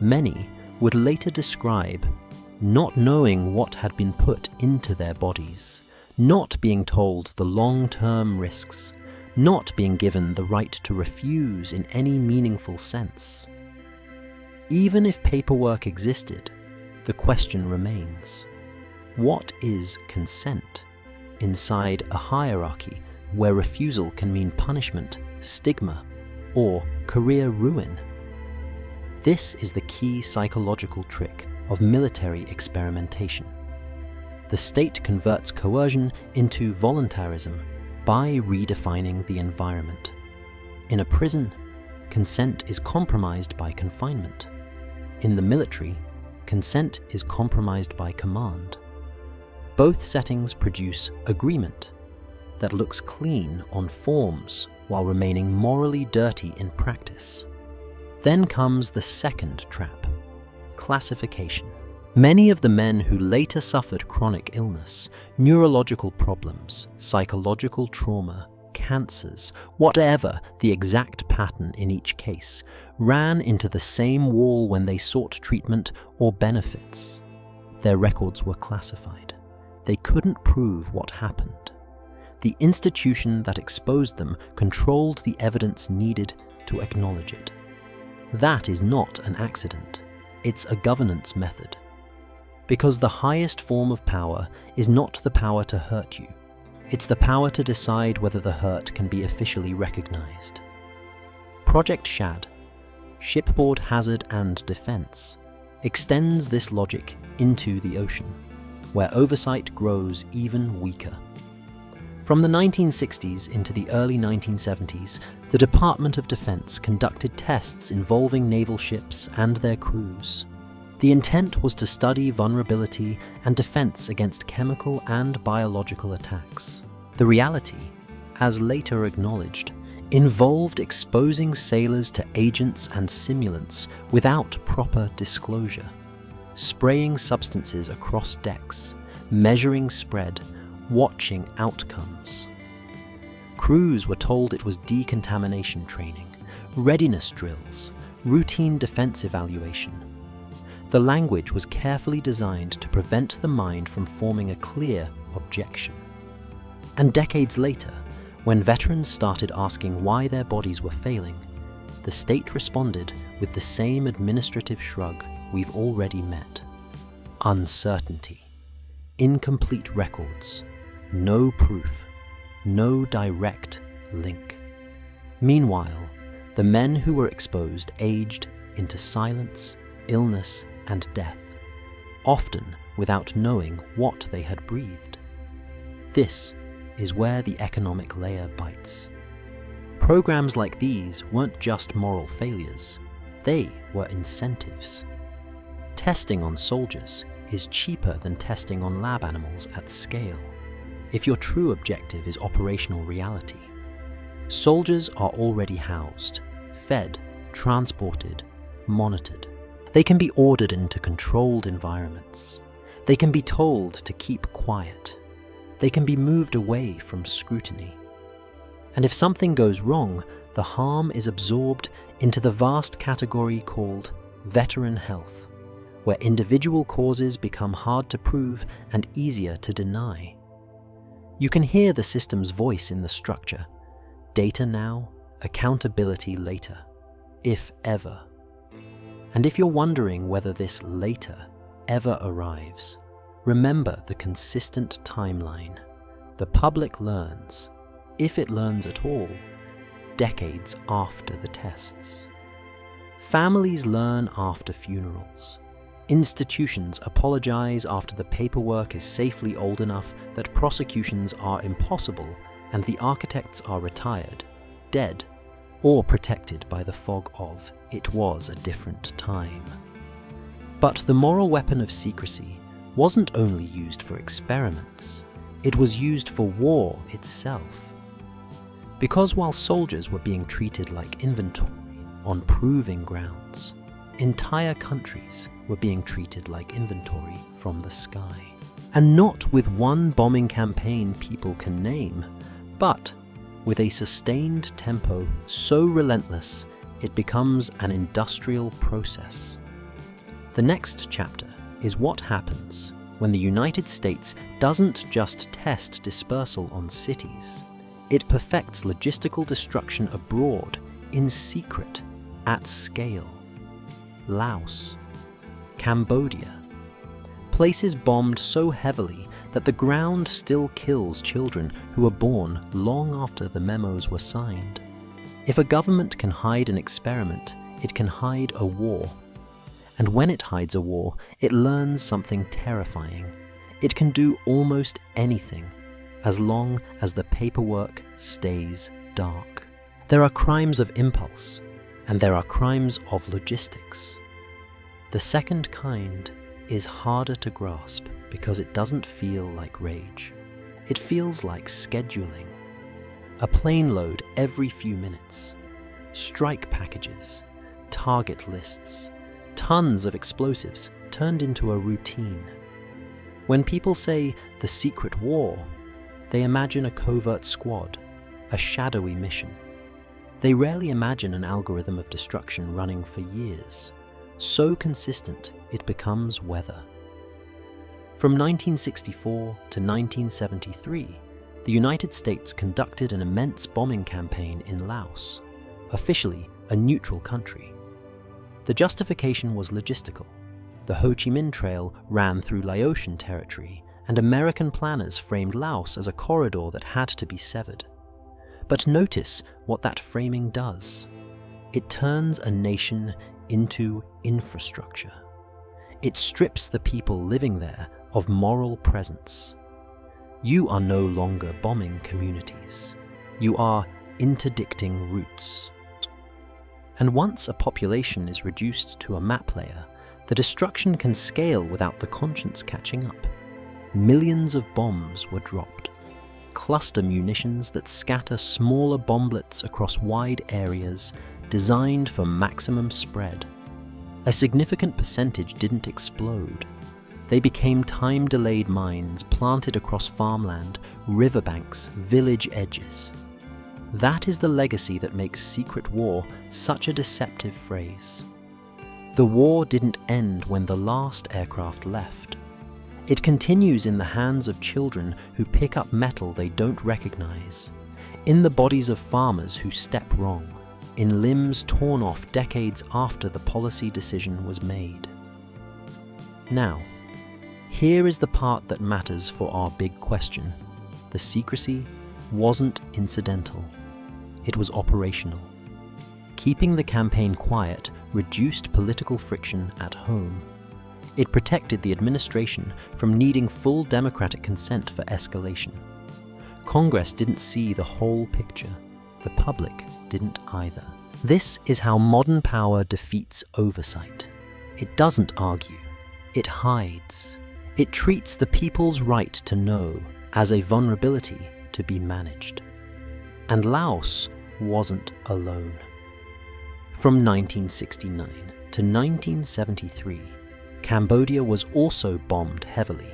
Speaker 1: Many would later describe not knowing what had been put into their bodies, not being told the long-term risks, not being given the right to refuse in any meaningful sense. Even if paperwork existed, the question remains: what is consent inside a hierarchy where refusal can mean punishment, stigma, or career ruin? This is the key psychological trick of military experimentation. The state converts coercion into voluntarism by redefining the environment. In a prison, consent is compromised by confinement. In the military, consent is compromised by command. Both settings produce agreement that looks clean on forms while remaining morally dirty in practice. Then comes the second trap: classification. Many of the men who later suffered chronic illness, neurological problems, psychological trauma, cancers, whatever the exact pattern in each case, ran into the same wall when they sought treatment or benefits. Their records were classified. They couldn't prove what happened. The institution that exposed them controlled the evidence needed to acknowledge it. That is not an accident. It's a governance method. Because the highest form of power is not the power to hurt you. It's the power to decide whether the hurt can be officially recognized. Project SHAD, Shipboard Hazard and Defense, extends this logic into the ocean, where oversight grows even weaker. From the 1960s into the early 1970s, the Department of Defense conducted tests involving naval ships and their crews. The intent was to study vulnerability and defense against chemical and biological attacks. The reality, as later acknowledged, involved exposing sailors to agents and simulants without proper disclosure, spraying substances across decks, measuring spread, watching outcomes. Crews were told it was decontamination training, readiness drills, routine defense evaluation. The language was carefully designed to prevent the mind from forming a clear objection. And decades later, when veterans started asking why their bodies were failing, the state responded with the same administrative shrug we've already met. Uncertainty, incomplete records, no proof, no direct link. Meanwhile, the men who were exposed aged into silence, illness, and death, often without knowing what they had breathed. This is where the economic layer bites. Programs like these weren't just moral failures, they were incentives. Testing on soldiers is cheaper than testing on lab animals at scale, if your true objective is operational reality. Soldiers are already housed, fed, transported, monitored. They can be ordered into controlled environments. They can be told to keep quiet. They can be moved away from scrutiny. And if something goes wrong, the harm is absorbed into the vast category called veteran health, where individual causes become hard to prove and easier to deny. You can hear the system's voice in the structure. Data now, accountability later, if ever. And if you're wondering whether this later ever arrives, remember the consistent timeline. The public learns, if it learns at all, decades after the tests. Families learn after funerals. Institutions apologize after the paperwork is safely old enough that prosecutions are impossible and the architects are retired, dead, or protected by the fog of it was a different time. But the moral weapon of secrecy wasn't only used for experiments, it was used for war itself. Because while soldiers were being treated like inventory on proving grounds, entire countries were being treated like inventory from the sky. And not with one bombing campaign people can name, but with a sustained tempo so relentless it becomes an industrial process. The next chapter is what happens when the United States doesn't just test dispersal on cities. It perfects logistical destruction abroad, in secret, at scale. Laos, Cambodia, places bombed so heavily that the ground still kills children who were born long after the memos were signed. If a government can hide an experiment, it can hide a war. And when it hides a war, it learns something terrifying. It can do almost anything, as long as the paperwork stays dark. There are crimes of impulse, and there are crimes of logistics. The second kind is harder to grasp because it doesn't feel like rage. It feels like scheduling. A plane load every few minutes, strike packages, target lists, tons of explosives turned into a routine. When people say the secret war, they imagine a covert squad, a shadowy mission. They rarely imagine an algorithm of destruction running for years, so consistent it becomes weather. From 1964 to 1973, the United States conducted an immense bombing campaign in Laos, officially a neutral country. The justification was logistical. The Ho Chi Minh Trail ran through Laotian territory, and American planners framed Laos as a corridor that had to be severed. But notice what that framing does. It turns a nation into infrastructure. It strips the people living there of moral presence. You are no longer bombing communities. You are interdicting routes. And once a population is reduced to a map layer, the destruction can scale without the conscience catching up. Millions of bombs were dropped. cluster munitions that scatter smaller bomblets across wide areas designed for maximum spread. A significant percentage didn't explode. They became time-delayed mines planted across farmland, riverbanks, village edges. That is the legacy that makes secret war such a deceptive phrase. The war didn't end when the last aircraft left. It continues in the hands of children who pick up metal they don't recognize, in the bodies of farmers who step wrong, in limbs torn off decades after the policy decision was made. Now, here is the part that matters for our big question. The secrecy wasn't incidental. It was operational. Keeping the campaign quiet reduced political friction at home. It protected the administration from needing full democratic consent for escalation. Congress didn't see the whole picture. The public didn't either. This is how modern power defeats oversight. It doesn't argue. It hides. It treats the people's right to know as a vulnerability to be managed. And Laos wasn't alone. From 1969 to 1973, Cambodia was also bombed heavily,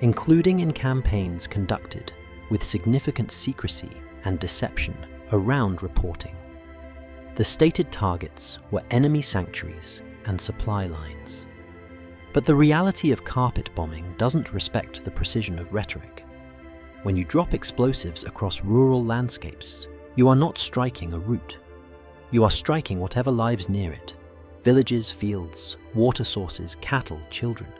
Speaker 1: including in campaigns conducted with significant secrecy and deception around reporting. The stated targets were enemy sanctuaries and supply lines. But the reality of carpet bombing doesn't respect the precision of rhetoric. When you drop explosives across rural landscapes, you are not striking a route. You are striking whatever lives near it: villages, fields, water sources, cattle, children.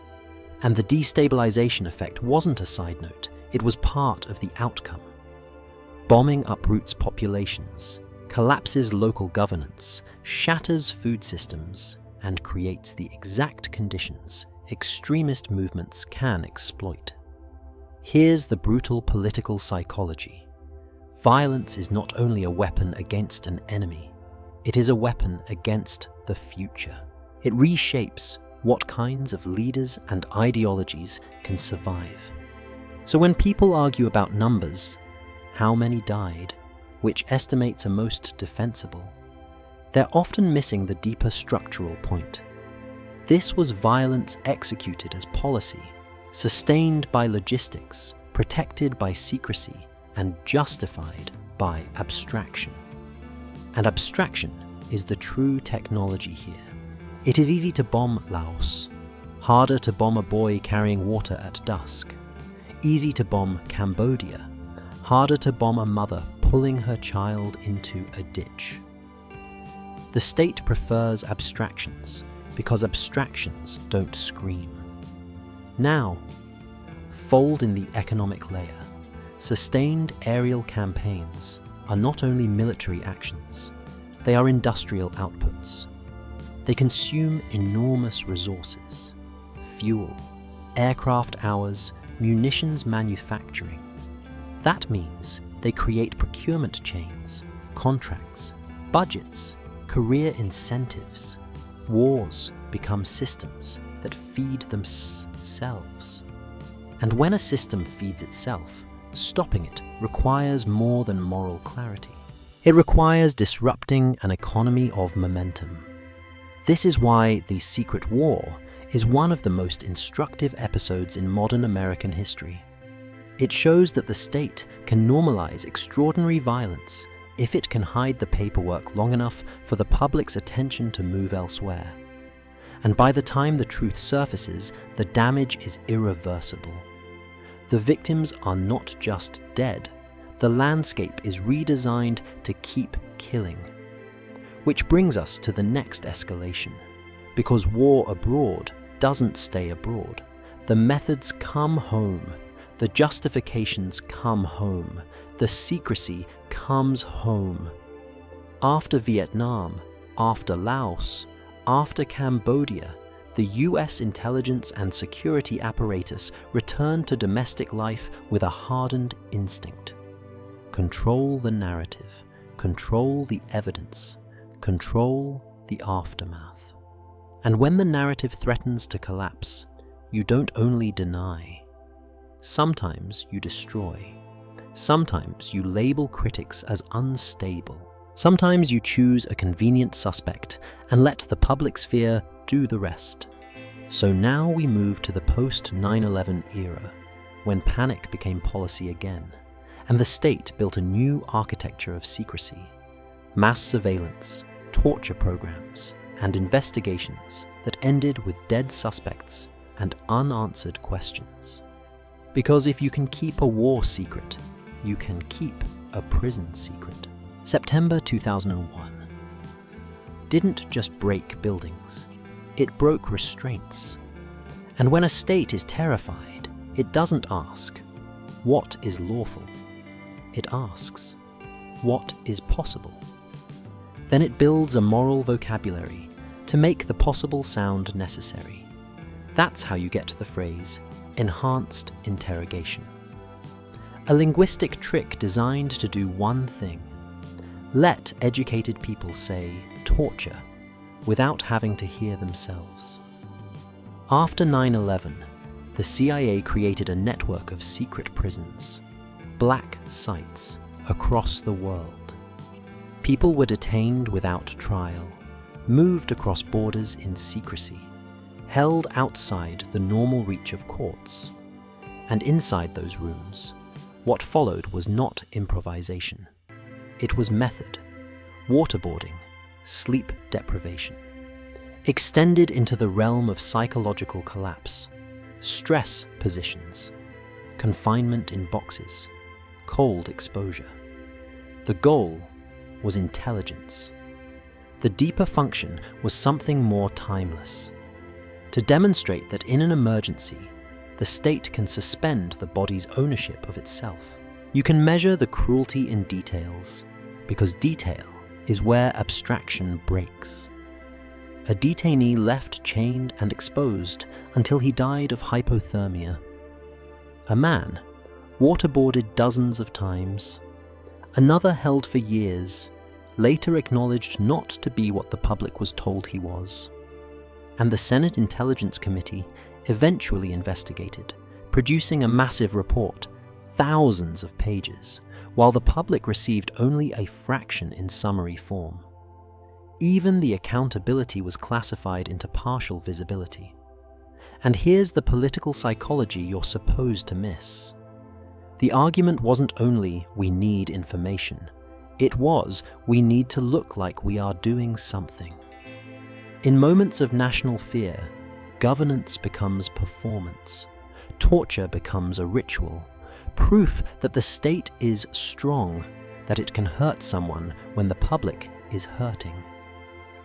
Speaker 1: And the destabilization effect wasn't a side note, it was part of the outcome. Bombing uproots populations, collapses local governance, shatters food systems, and creates the exact conditions extremist movements can exploit. Here's the brutal political psychology. Violence is not only a weapon against an enemy, it is a weapon against the future. It reshapes what kinds of leaders and ideologies can survive. So when people argue about numbers, how many died, which estimates are most defensible, they're often missing the deeper structural point. This was violence executed as policy, sustained by logistics, protected by secrecy, and justified by abstraction. And abstraction is the true technology here. It is easy to bomb Laos, harder to bomb a boy carrying water at dusk. Easy to bomb Cambodia, harder to bomb a mother pulling her child into a ditch. The state prefers abstractions because abstractions don't scream. Now, fold in the economic layer. Sustained aerial campaigns are not only military actions, they are industrial outputs. They consume enormous resources: fuel, aircraft hours, munitions manufacturing. That means they create procurement chains, contracts, budgets, career incentives. Wars become systems that feed themselves. And when a system feeds itself, stopping it requires more than moral clarity. It requires disrupting an economy of momentum. This is why the Secret War is one of the most instructive episodes in modern American history. It shows that the state can normalize extraordinary violence if it can hide the paperwork long enough for the public's attention to move elsewhere. And by the time the truth surfaces, the damage is irreversible. The victims are not just dead, the landscape is redesigned to keep killing. Which brings us to the next escalation. Because war abroad doesn't stay abroad. The methods come home. The justifications come home. The secrecy comes home. After Vietnam, after Laos, after Cambodia, the US intelligence and security apparatus returned to domestic life with a hardened instinct. Control the narrative, control the evidence, control the aftermath. And when the narrative threatens to collapse, you don't only deny. Sometimes you destroy. Sometimes you label critics as unstable. Sometimes you choose a convenient suspect and let the public sphere do the rest. So now we move to the post-9/11 era, when panic became policy again, and the state built a new architecture of secrecy, mass surveillance, torture programs, and investigations that ended with dead suspects and unanswered questions. Because if you can keep a war secret, you can keep a prison secret. September 2001 didn't just break buildings, it broke restraints. And when a state is terrified, it doesn't ask, what is lawful? It asks, what is possible? Then it builds a moral vocabulary to make the possible sound necessary. That's how you get the phrase, enhanced interrogation. A linguistic trick designed to do one thing: let educated people say torture without having to hear themselves. After 9/11, the CIA created a network of secret prisons, black sites across the world. People were detained without trial, moved across borders in secrecy, held outside the normal reach of courts. And inside those rooms, what followed was not improvisation. It was method, waterboarding, sleep deprivation. Extended into the realm of psychological collapse, stress positions, confinement in boxes, cold exposure. The goal was intelligence. The deeper function was something more timeless. To demonstrate that in an emergency, the state can suspend the body's ownership of itself. You can measure the cruelty in details, because detail is where abstraction breaks. A detainee left chained and exposed until he died of hypothermia. A man waterboarded dozens of times. Another held for years, later acknowledged not to be what the public was told he was. And the Senate Intelligence Committee eventually investigated, producing a massive report, thousands of pages, while the public received only a fraction in summary form. Even the accountability was classified into partial visibility. And here's the political psychology you're supposed to miss. The argument wasn't only, we need information. It was, we need to look like we are doing something. In moments of national fear, governance becomes performance. Torture becomes a ritual. Proof that the state is strong, that it can hurt someone when the public is hurting.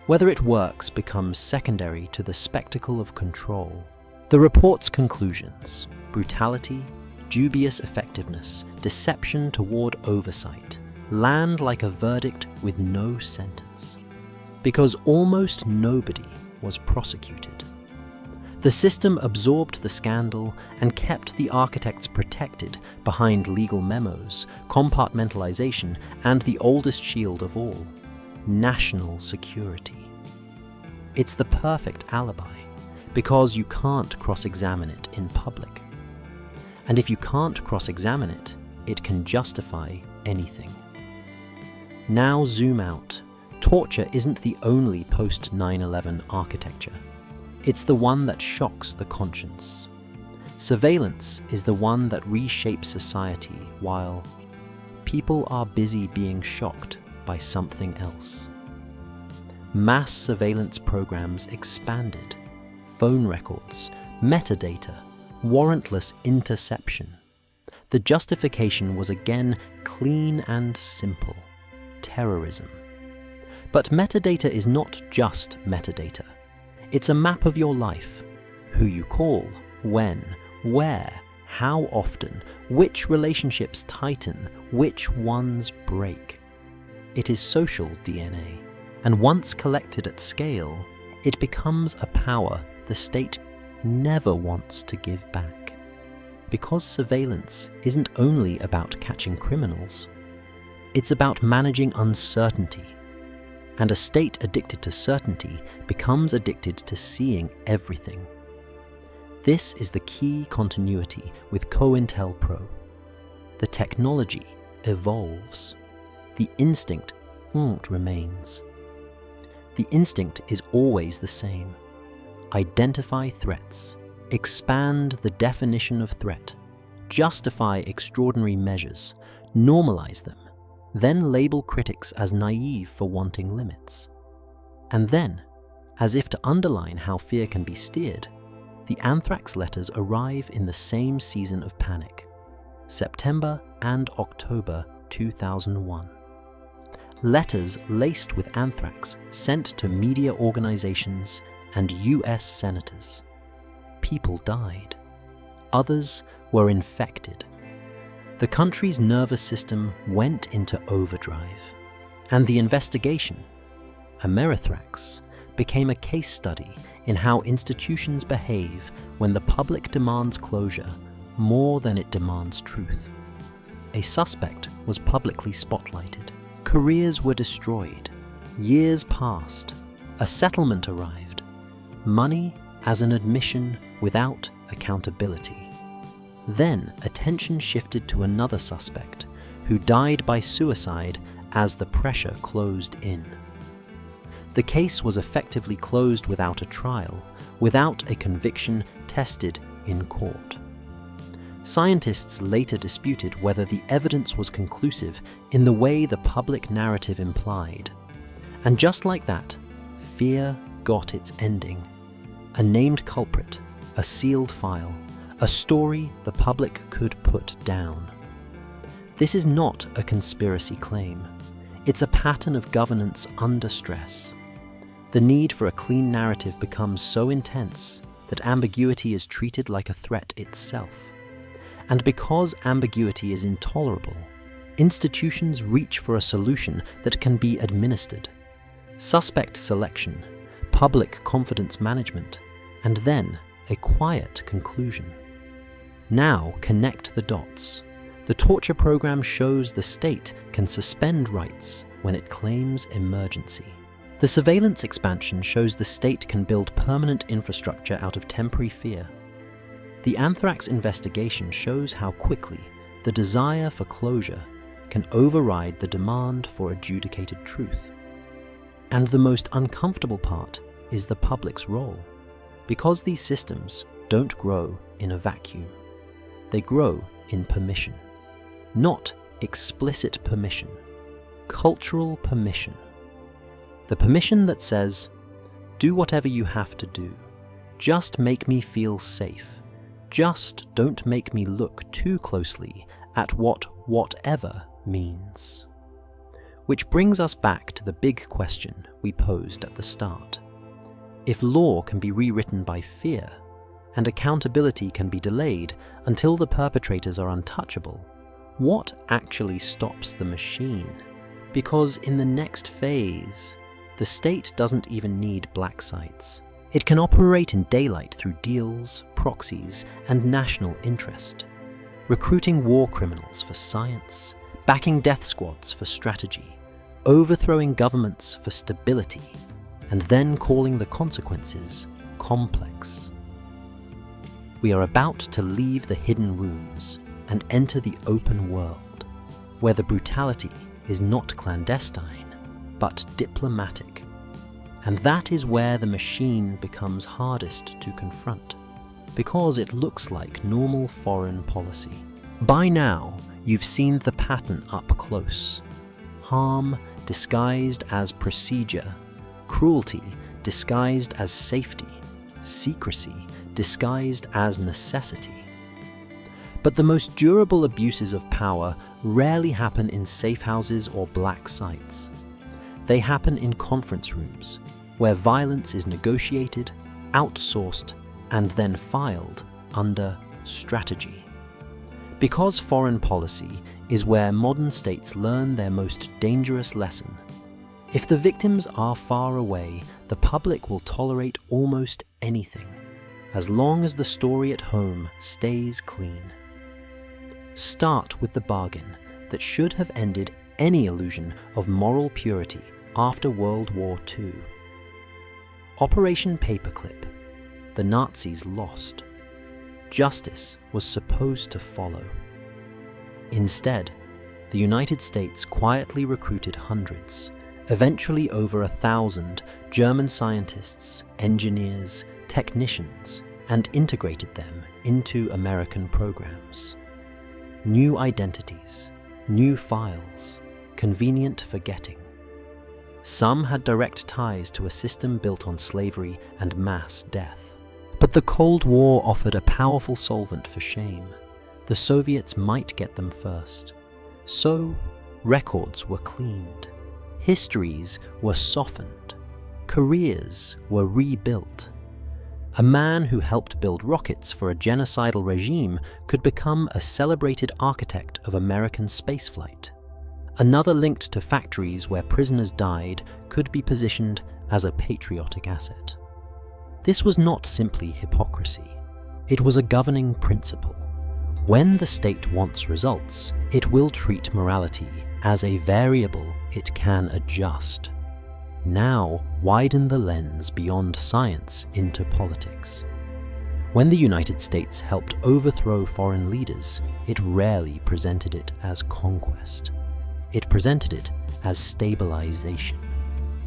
Speaker 1: Whether it works becomes secondary to the spectacle of control. The report's conclusions: brutality, dubious effectiveness, deception toward oversight, land like a verdict with no sentence. Because almost nobody was prosecuted. The system absorbed the scandal and kept the architects protected behind legal memos, compartmentalization, and the oldest shield of all: national security. It's the perfect alibi, because you can't cross-examine it in public. And if you can't cross-examine it, it can justify anything. Now zoom out. Torture isn't the only post-9/11 architecture. It's the one that shocks the conscience. Surveillance is the one that reshapes society while people are busy being shocked by something else. Mass surveillance programs expanded. Phone records, metadata, warrantless interception. The justification was again clean and simple: terrorism. But metadata is not just metadata. It's a map of your life: who you call, when, where, how often, which relationships tighten, which ones break. It is social DNA, and once collected at scale, it becomes a power the state never wants to give back. Because surveillance isn't only about catching criminals, it's about managing uncertainty. And a state addicted to certainty becomes addicted to seeing everything. This is the key continuity with COINTELPRO. The technology evolves. The instinct remains. The instinct is always the same. Identify threats, expand the definition of threat, justify extraordinary measures, normalize them, then label critics as naive for wanting limits. And then, as if to underline how fear can be steered, the anthrax letters arrive in the same season of panic, September and October 2001. Letters laced with anthrax sent to media organizations and US senators. People died. Others were infected. The country's nervous system went into overdrive, and the investigation, Amerithrax, became a case study in how institutions behave when the public demands closure more than it demands truth. A suspect was publicly spotlighted. Careers were destroyed. Years passed. A settlement arrived. Money as an admission without accountability. Then attention shifted to another suspect who died by suicide as the pressure closed in. The case was effectively closed without a trial, without a conviction tested in court. Scientists later disputed whether the evidence was conclusive in the way the public narrative implied. And just like that, fear got its ending. A named culprit, a sealed file, a story the public could put down. This is not a conspiracy claim. It's a pattern of governance under stress. The need for a clean narrative becomes so intense that ambiguity is treated like a threat itself. And because ambiguity is intolerable, institutions reach for a solution that can be administered. Suspect selection, public confidence management, and then a quiet conclusion. Now connect the dots. The torture program shows the state can suspend rights when it claims emergency. The surveillance expansion shows the state can build permanent infrastructure out of temporary fear. The anthrax investigation shows how quickly the desire for closure can override the demand for adjudicated truth. And the most uncomfortable part is the public's role, because these systems don't grow in a vacuum. They grow in permission. Not explicit permission, cultural permission. The permission that says, do whatever you have to do, just make me feel safe, just don't make me look too closely at what whatever means. Which brings us back to the big question we posed at the start. If law can be rewritten by fear, and accountability can be delayed until the perpetrators are untouchable, what actually stops the machine? Because in the next phase, the state doesn't even need black sites. It can operate in daylight through deals, proxies, and national interest, recruiting war criminals for science, backing death squads for strategy, overthrowing governments for stability, and then calling the consequences complex. We are about to leave the hidden rooms and enter the open world, where the brutality is not clandestine, but diplomatic. And that is where the machine becomes hardest to confront, because it looks like normal foreign policy. By now, you've seen the pattern up close. Harm disguised as procedure, cruelty disguised as safety, secrecy disguised as necessity. But the most durable abuses of power rarely happen in safe houses or black sites. They happen in conference rooms, where violence is negotiated, outsourced, and then filed under strategy. Because foreign policy is where modern states learn their most dangerous lesson. If the victims are far away, the public will tolerate almost anything, as long as the story at home stays clean. Start with the bargain that should have ended any illusion of moral purity after World War II. Operation Paperclip. The Nazis lost. Justice was supposed to follow. Instead, the United States quietly recruited hundreds, eventually over 1,000 German scientists, engineers, technicians, and integrated them into American programs. New identities, new files, convenient forgetting. Some had direct ties to a system built on slavery and mass death. But the Cold War offered a powerful solvent for shame. The Soviets might get them first. So, records were cleaned. Histories were softened. Careers were rebuilt. A man who helped build rockets for a genocidal regime could become a celebrated architect of American spaceflight. Another linked to factories where prisoners died could be positioned as a patriotic asset. This was not simply hypocrisy. It was a governing principle. When the state wants results, it will treat morality as a variable it can adjust. Now widen the lens beyond science into politics. When the United States helped overthrow foreign leaders, it rarely presented it as conquest. It presented it as stabilization,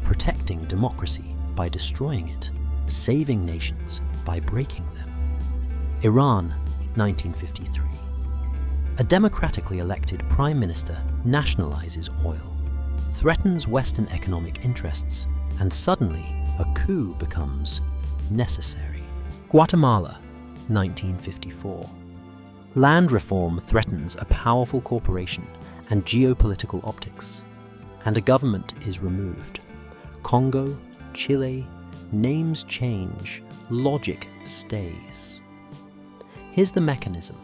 Speaker 1: protecting democracy by destroying it, saving nations by breaking them. Iran, 1953. A democratically elected prime minister nationalizes oil, threatens Western economic interests, and suddenly a coup becomes necessary. Guatemala, 1954. Land reform threatens a powerful corporation and geopolitical optics, and a government is removed. Congo, Chile, names change, logic stays. Here's the mechanism.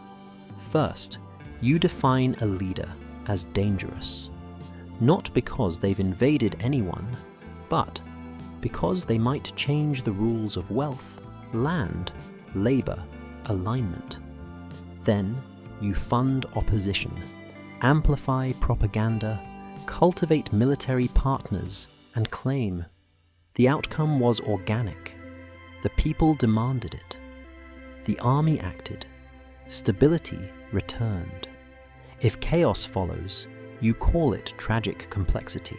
Speaker 1: First, you define a leader as dangerous, not because they've invaded anyone, but because they might change the rules of wealth, land, labor, alignment. Then you fund opposition, amplify propaganda, cultivate military partners, and claim. The outcome was organic. The people demanded it. The army acted. Stability returned. If chaos follows, you call it tragic complexity.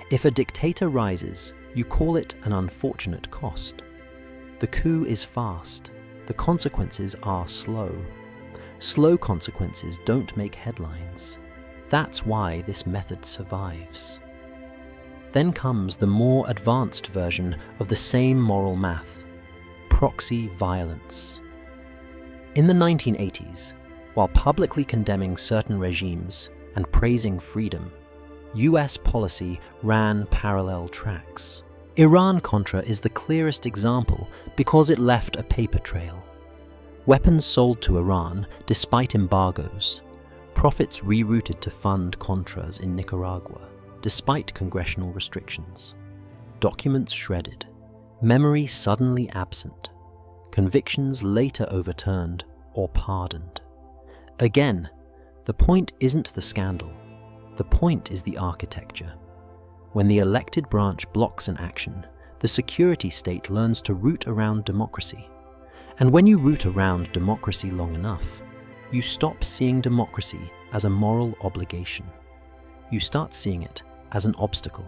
Speaker 1: If a dictator rises, you call it an unfortunate cost. The coup is fast. The consequences are slow. Slow consequences don't make headlines. That's why this method survives. Then comes the more advanced version of the same moral math: proxy violence. In the 1980s, while publicly condemning certain regimes and praising freedom, US policy ran parallel tracks. Iran-Contra is the clearest example because it left a paper trail. Weapons sold to Iran despite embargoes, profits rerouted to fund Contras in Nicaragua despite congressional restrictions, documents shredded, memory suddenly absent, convictions later overturned or pardoned. Again, the point isn't the scandal. The point is the architecture. When the elected branch blocks an action, the security state learns to root around democracy. And when you root around democracy long enough, you stop seeing democracy as a moral obligation. You start seeing it as an obstacle.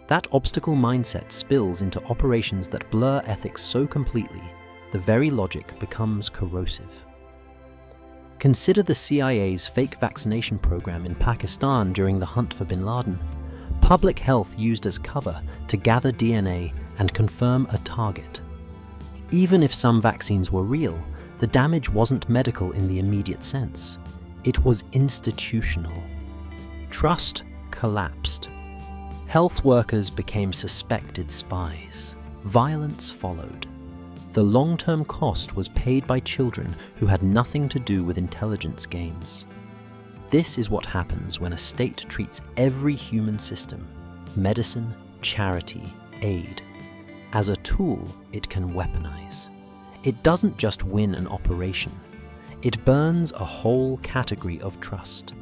Speaker 1: That obstacle mindset spills into operations that blur ethics so completely, the very logic becomes corrosive. Consider the CIA's fake vaccination program in Pakistan during the hunt for bin Laden. Public health used as cover to gather DNA and confirm a target. Even if some vaccines were real, the damage wasn't medical in the immediate sense. It was institutional. Trust collapsed. Health workers became suspected spies. Violence followed. The long-term cost was paid by children who had nothing to do with intelligence games. This is what happens when a state treats every human system, medicine, charity, aid, as a tool it can weaponize. It doesn't just win an operation. It burns a whole category of trust.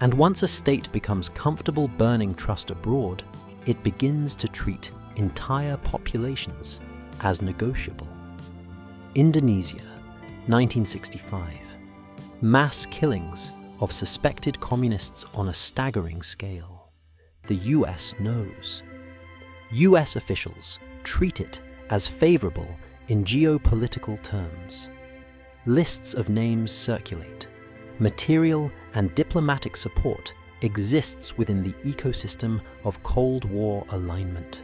Speaker 1: And once a state becomes comfortable burning trust abroad, it begins to treat entire populations as negotiable. Indonesia, 1965. Mass killings of suspected communists on a staggering scale. The US knows. US officials treat it as favorable in geopolitical terms. Lists of names circulate. Material and diplomatic support exists within the ecosystem of Cold War alignment.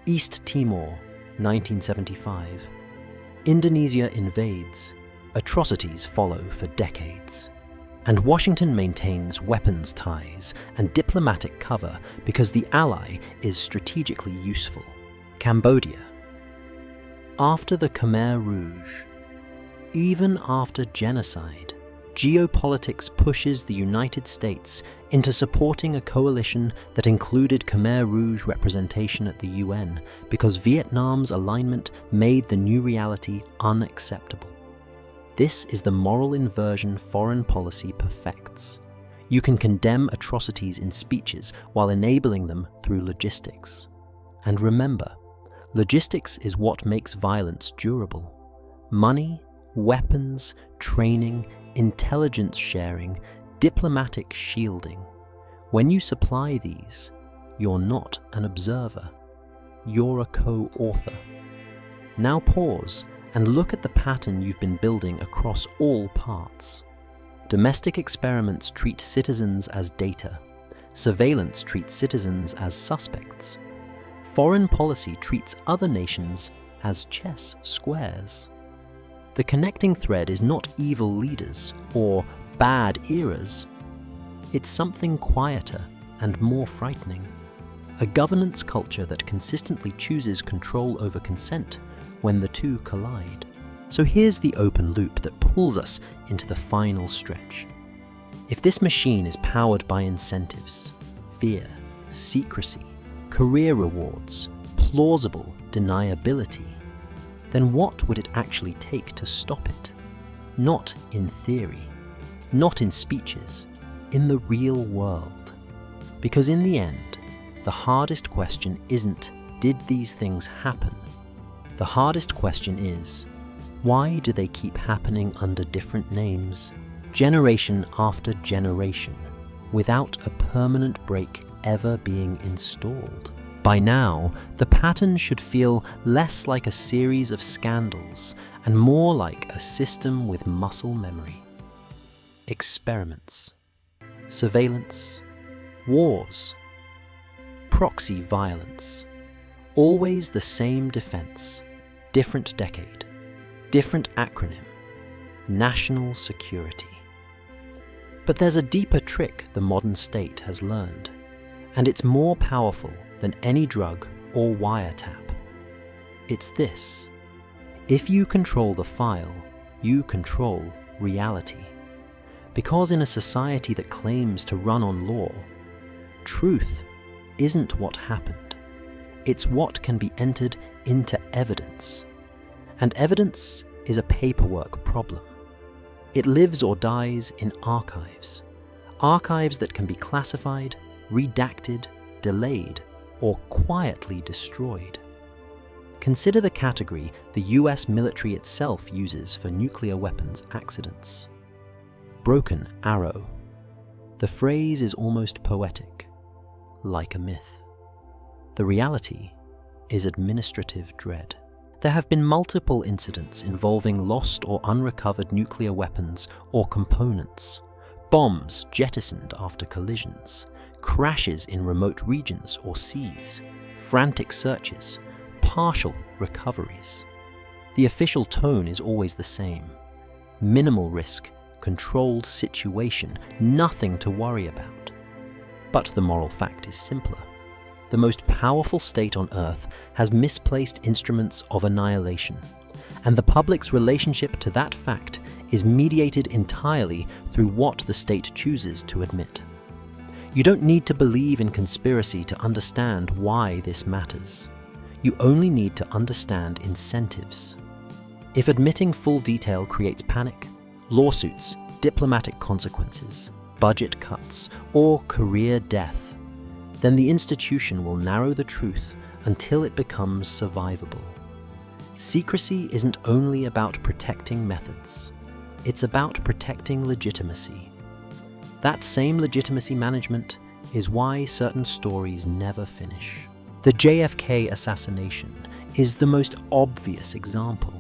Speaker 1: East Timor, 1975. Indonesia invades. Atrocities follow for decades. And Washington maintains weapons ties and diplomatic cover because the ally is strategically useful. Cambodia. After the Khmer Rouge, even after genocide, geopolitics pushes the United States into supporting a coalition that included Khmer Rouge representation at the UN because Vietnam's alignment made the new reality unacceptable. This is the moral inversion foreign policy perfects. You can condemn atrocities in speeches while enabling them through logistics. And remember, logistics is what makes violence durable. Money, weapons, training, intelligence sharing, diplomatic shielding. When you supply these, you're not an observer. You're a co-author. Now pause and look at the pattern you've been building across all parts. Domestic experiments treat citizens as data. Surveillance treats citizens as suspects. Foreign policy treats other nations as chess squares. The connecting thread is not evil leaders or bad eras. It's something quieter and more frightening. A governance culture that consistently chooses control over consent when the two collide. So here's the open loop that pulls us into the final stretch. If this machine is powered by incentives, fear, secrecy, career rewards, plausible deniability, then what would it actually take to stop it? Not in theory, not in speeches, in the real world. Because in the end, the hardest question isn't, did these things happen? The hardest question is, why do they keep happening under different names, generation after generation, without a permanent break ever being installed? By now, the pattern should feel less like a series of scandals and more like a system with muscle memory. Experiments, surveillance, wars, proxy violence, always the same defense, different decade, different acronym, national security. But there's a deeper trick the modern state has learned, and it's more powerful than any drug or wiretap. It's this: if you control the file, you control reality. Because in a society that claims to run on law, truth isn't what happened. It's what can be entered into evidence. And evidence is a paperwork problem. It lives or dies in archives. Archives that can be classified, redacted, delayed, or quietly destroyed. Consider the category the US military itself uses for nuclear weapons accidents. Broken arrow. The phrase is almost poetic, like a myth. The reality is administrative dread. There have been multiple incidents involving lost or unrecovered nuclear weapons or components, bombs jettisoned after collisions, crashes in remote regions or seas, frantic searches, partial recoveries. The official tone is always the same: minimal risk, controlled situation, nothing to worry about. But the moral fact is simpler. The most powerful state on Earth has misplaced instruments of annihilation, and the public's relationship to that fact is mediated entirely through what the state chooses to admit. You don't need to believe in conspiracy to understand why this matters. You only need to understand incentives. If admitting full detail creates panic, lawsuits, diplomatic consequences, budget cuts, or career death, then the institution will narrow the truth until it becomes survivable. Secrecy isn't only about protecting methods. It's about protecting legitimacy. That same legitimacy management is why certain stories never finish. The JFK assassination is the most obvious example.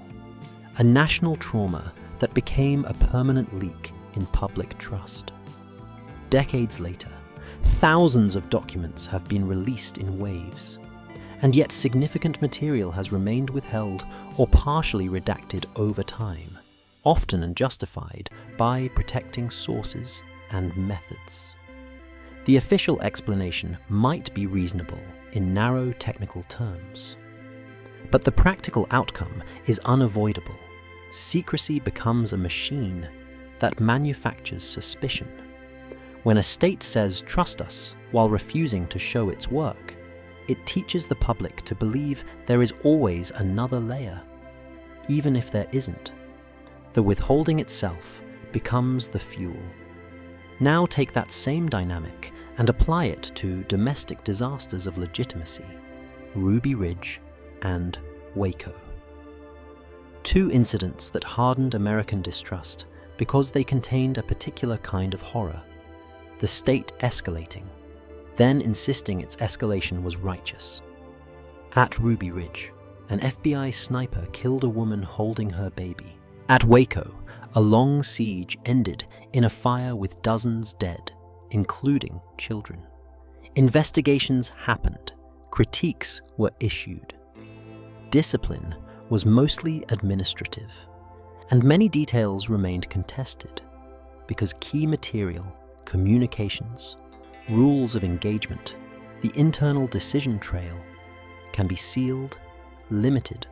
Speaker 1: A national trauma that became a permanent leak in public trust. Decades later, thousands of documents have been released in waves, and yet significant material has remained withheld or partially redacted over time, often unjustified by protecting sources and methods. The official explanation might be reasonable in narrow technical terms, but the practical outcome is unavoidable. Secrecy becomes a machine that manufactures suspicion. When a state says, "Trust us," while refusing to show its work, it teaches the public to believe there is always another layer, even if there isn't. The withholding itself becomes the fuel. Now take that same dynamic and apply it to domestic disasters of legitimacy, Ruby Ridge and Waco. Two incidents that hardened American distrust because they contained a particular kind of horror, the state escalating, then insisting its escalation was righteous. At Ruby Ridge, an FBI sniper killed a woman holding her baby. At Waco, a long siege ended in a fire with dozens dead, including children. Investigations happened, critiques were issued. Discipline was mostly administrative, and many details remained contested because key material, communications, rules of engagement, the internal decision trail can be sealed, limited,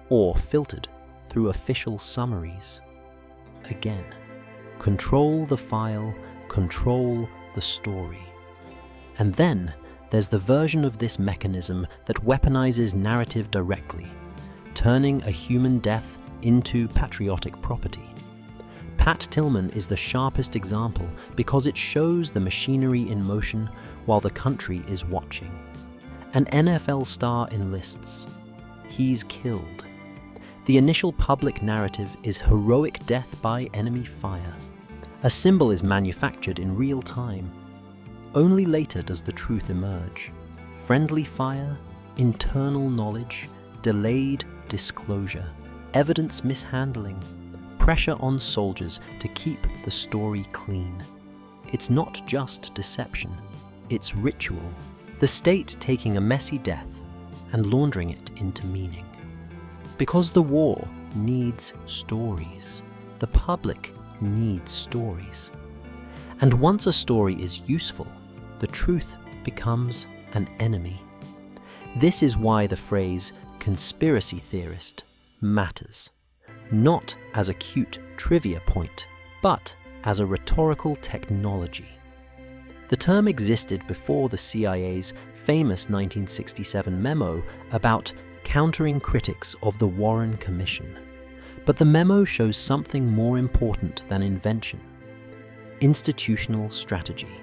Speaker 1: or filtered through official summaries. Again, control the file, control the story. And then there's the version of this mechanism that weaponizes narrative directly, turning a human death into patriotic property. Pat Tillman is the sharpest example because it shows the machinery in motion while the country is watching. An NFL star enlists. He's killed. The initial public narrative is heroic death by enemy fire. A symbol is manufactured in real time. Only later does the truth emerge. Friendly fire, internal knowledge, delayed disclosure, evidence mishandling, pressure on soldiers to keep the story clean. It's not just deception, it's ritual. The state taking a messy death and laundering it into meaning. Because the war needs stories. The public needs stories. And once a story is useful, the truth becomes an enemy. This is why the phrase conspiracy theorist matters. Not as a cute trivia point, but as a rhetorical technology. The term existed before the CIA's famous 1967 memo about countering critics of the Warren Commission. But the memo shows something more important than invention: institutional strategy.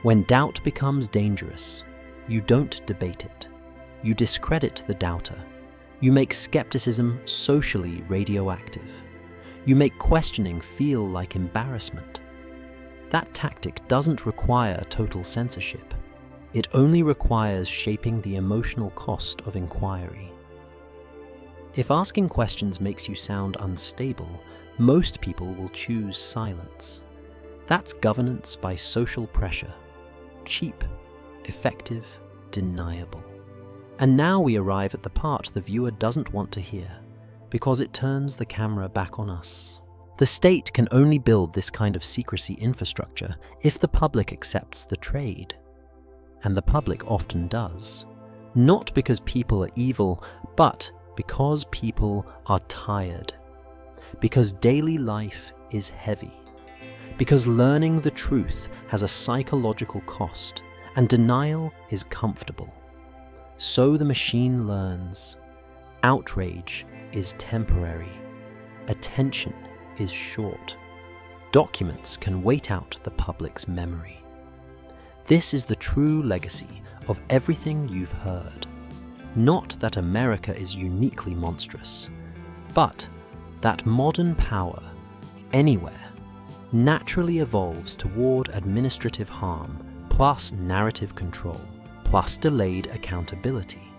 Speaker 1: When doubt becomes dangerous, you don't debate it. You discredit the doubter. You make skepticism socially radioactive. You make questioning feel like embarrassment. That tactic doesn't require total censorship. It only requires shaping the emotional cost of inquiry. If asking questions makes you sound unstable, most people will choose silence. That's governance by social pressure. Cheap, effective, deniable. And now we arrive at the part the viewer doesn't want to hear, because it turns the camera back on us. The state can only build this kind of secrecy infrastructure if the public accepts the trade. And the public often does. Not because people are evil, but because people are tired. Because daily life is heavy. Because learning the truth has a psychological cost, and denial is comfortable. So the machine learns. Outrage is temporary. Attention is short. Documents can wait out the public's memory. This is the true legacy of everything you've heard. Not that America is uniquely monstrous, but that modern power, anywhere, naturally evolves toward administrative harm, plus narrative control, plus delayed accountability.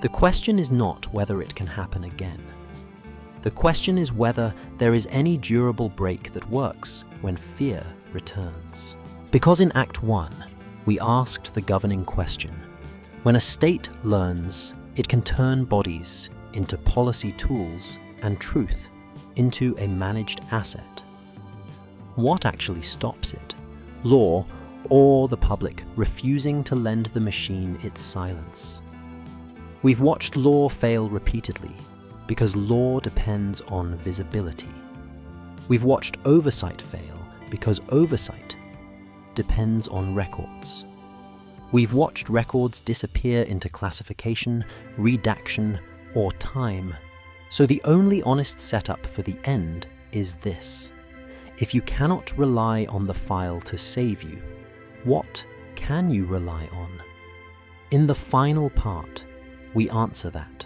Speaker 1: The question is not whether it can happen again. The question is whether there is any durable break that works when fear returns. Because in Act 1, we asked the governing question: when a state learns it can turn bodies into policy tools and truth into a managed asset, what actually stops it? Law or the public refusing to lend the machine its silence? We've watched law fail repeatedly because law depends on visibility. We've watched oversight fail because oversight depends on records. We've watched records disappear into classification, redaction, or time. So the only honest setup for the end is this: if you cannot rely on the file to save you, what can you rely on? In the final part, we answer that.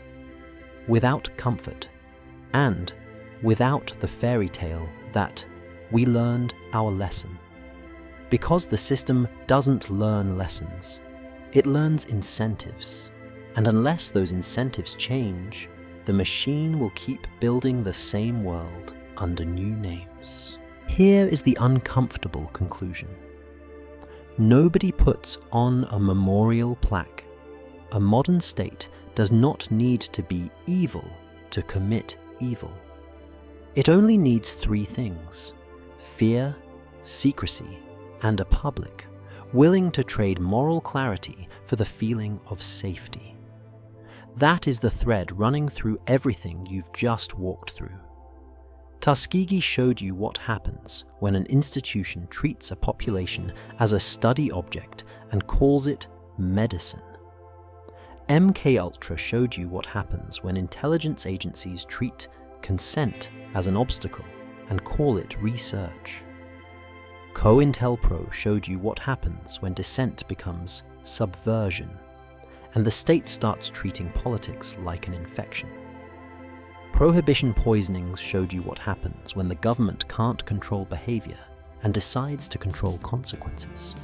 Speaker 1: Without comfort, and without the fairy tale that we learned our lesson. Because the system doesn't learn lessons, it learns incentives. And unless those incentives change, the machine will keep building the same world under new names. Here is the uncomfortable conclusion. Nobody puts on a memorial plaque: a modern state does not need to be evil to commit evil. It only needs 3 things: fear, secrecy, and a public willing to trade moral clarity for the feeling of safety. That is the thread running through everything you've just walked through. Tuskegee showed you what happens when an institution treats a population as a study object and calls it medicine. MKULTRA showed you what happens when intelligence agencies treat consent as an obstacle and call it research. COINTELPRO showed you what happens when dissent becomes subversion, and the state starts treating politics like an infection. Prohibition poisonings showed you what happens when the government can't control behavior and decides to control consequences,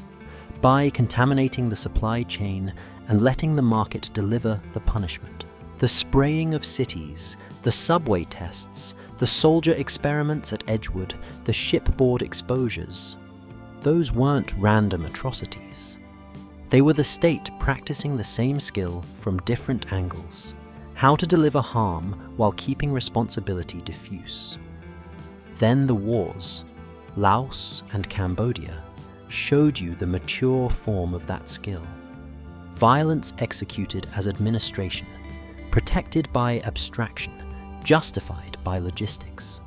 Speaker 1: by contaminating the supply chain and letting the market deliver the punishment. The spraying of cities, the subway tests, the soldier experiments at Edgewood, the shipboard exposures, those weren't random atrocities. They were the state practicing the same skill from different angles: how to deliver harm while keeping responsibility diffuse. Then the wars, Laos and Cambodia, showed you the mature form of that skill. Violence executed as administration, protected by abstraction, justified by logistics.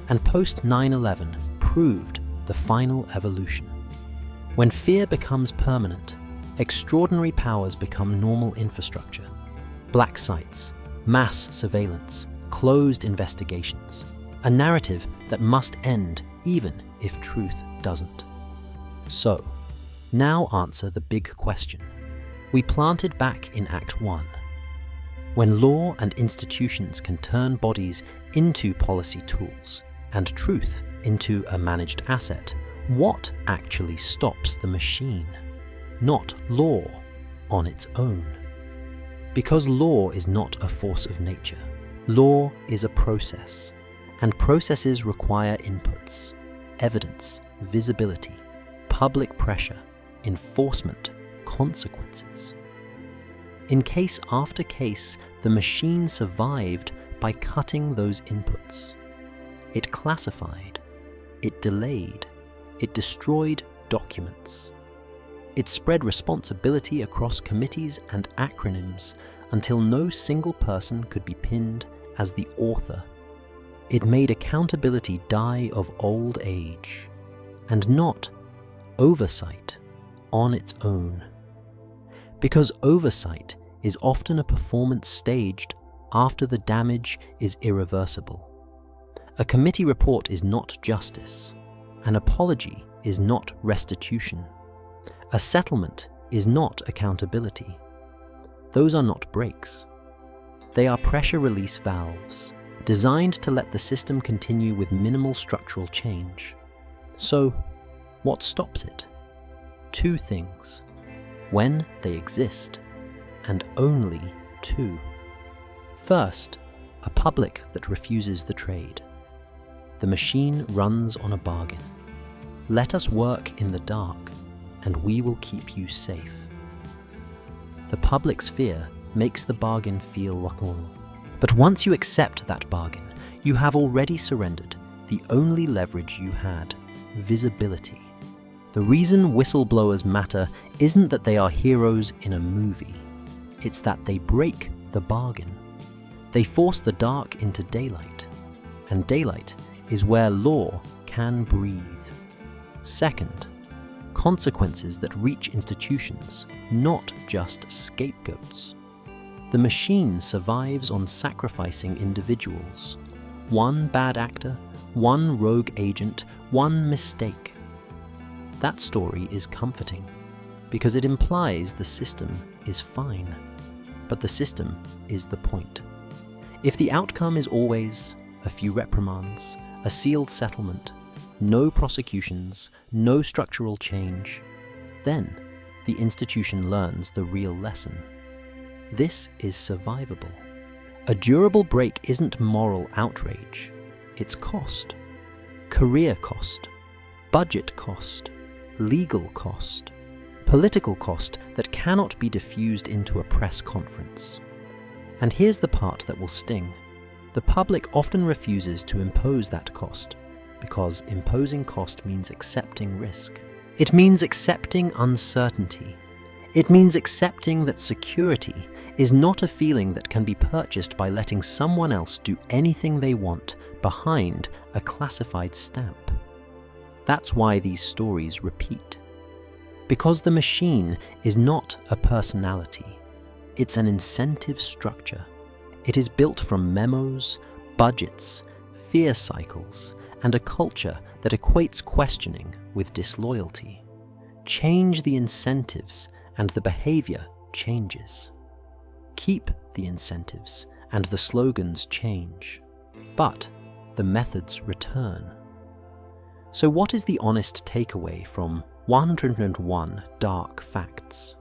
Speaker 1: And post 9/11 proved the final evolution. When fear becomes permanent, extraordinary powers become normal infrastructure. Black sites, mass surveillance, closed investigations, a narrative that must end even if truth doesn't. So, now answer the big question we planted back in Act 1. When law and institutions can turn bodies into policy tools and truth into a managed asset, what actually stops the machine? Not law on its own. Because law is not a force of nature. Law is a process, and processes require inputs, evidence, visibility, public pressure, enforcement, consequences. In case after case, the machine survived by cutting those inputs. It classified, it delayed, it destroyed documents. It spread responsibility across committees and acronyms until no single person could be pinned as the author. It made accountability die of old age, and not oversight on its own. Because oversight is often a performance staged after the damage is irreversible. A committee report is not justice. An apology is not restitution. A settlement is not accountability. Those are not brakes. They are pressure release valves. designed to let the system continue with minimal structural change. So, what stops it? Two things: when they exist, and only two. First, a public that refuses the trade. The machine runs on a bargain. Let us work in the dark, and we will keep you safe. The public's fear makes the bargain feel normal. But once you accept that bargain, you have already surrendered the only leverage you had: visibility. The reason whistleblowers matter isn't that they are heroes in a movie. It's that they break the bargain. They force the dark into daylight, and daylight is where law can breathe. Second, consequences that reach institutions, not just scapegoats. The machine survives on sacrificing individuals. One bad actor, one rogue agent, one mistake. That story is comforting because it implies the system is fine, but the system is the point. If the outcome is always a few reprimands, a sealed settlement, no prosecutions, no structural change, then the institution learns the real lesson. This is survivable. A durable break isn't moral outrage, it's cost. Career cost, budget cost, legal cost, political cost that cannot be diffused into a press conference. And here's the part that will sting. The public often refuses to impose that cost, because imposing cost means accepting risk. It means accepting uncertainty. It means accepting that security is not a feeling that can be purchased by letting someone else do anything they want behind a classified stamp. That's why these stories repeat. Because the machine is not a personality. It's an incentive structure. It is built from memos, budgets, fear cycles, and a culture that equates questioning with disloyalty. Change the incentives and the behavior changes. Keep the incentives and the slogans change, but the methods return. So what is the honest takeaway from 101 dark facts?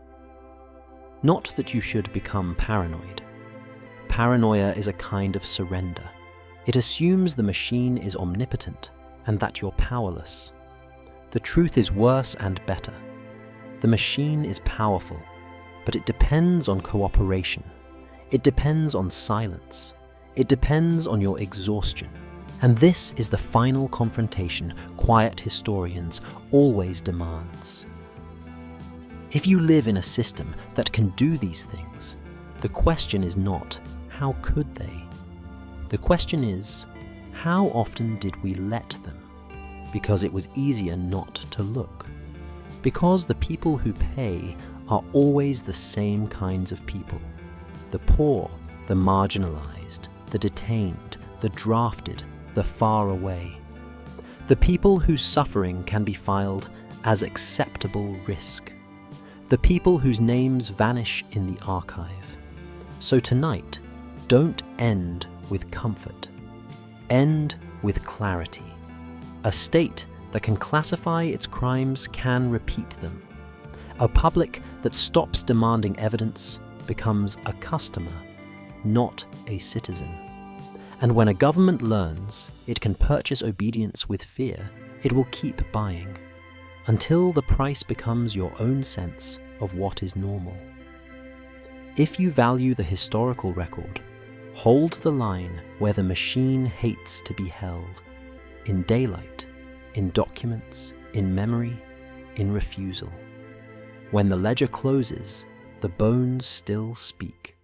Speaker 1: Not that you should become paranoid. Paranoia is a kind of surrender. It assumes the machine is omnipotent and that you're powerless. The truth is worse and better. The machine is powerful, but it depends on cooperation. It depends on silence. It depends on your exhaustion. And this is the final confrontation quiet historians always demands. If you live in a system that can do these things, the question is not, how could they? The question is, how often did we let them? Because it was easier not to look. Because the people who pay are always the same kinds of people. The poor, the marginalized, the detained, the drafted, the far away. The people whose suffering can be filed as acceptable risk. The people whose names vanish in the archive. So tonight, don't end with comfort. End with clarity. A state that can classify its crimes can repeat them. A public that stops demanding evidence becomes a customer, not a citizen. And when a government learns it can purchase obedience with fear, it will keep buying, until the price becomes your own sense of what is normal. If you value the historical record, hold the line where the machine hates to be held, in daylight, in documents, in memory, in refusal. When the ledger closes, the bones still speak.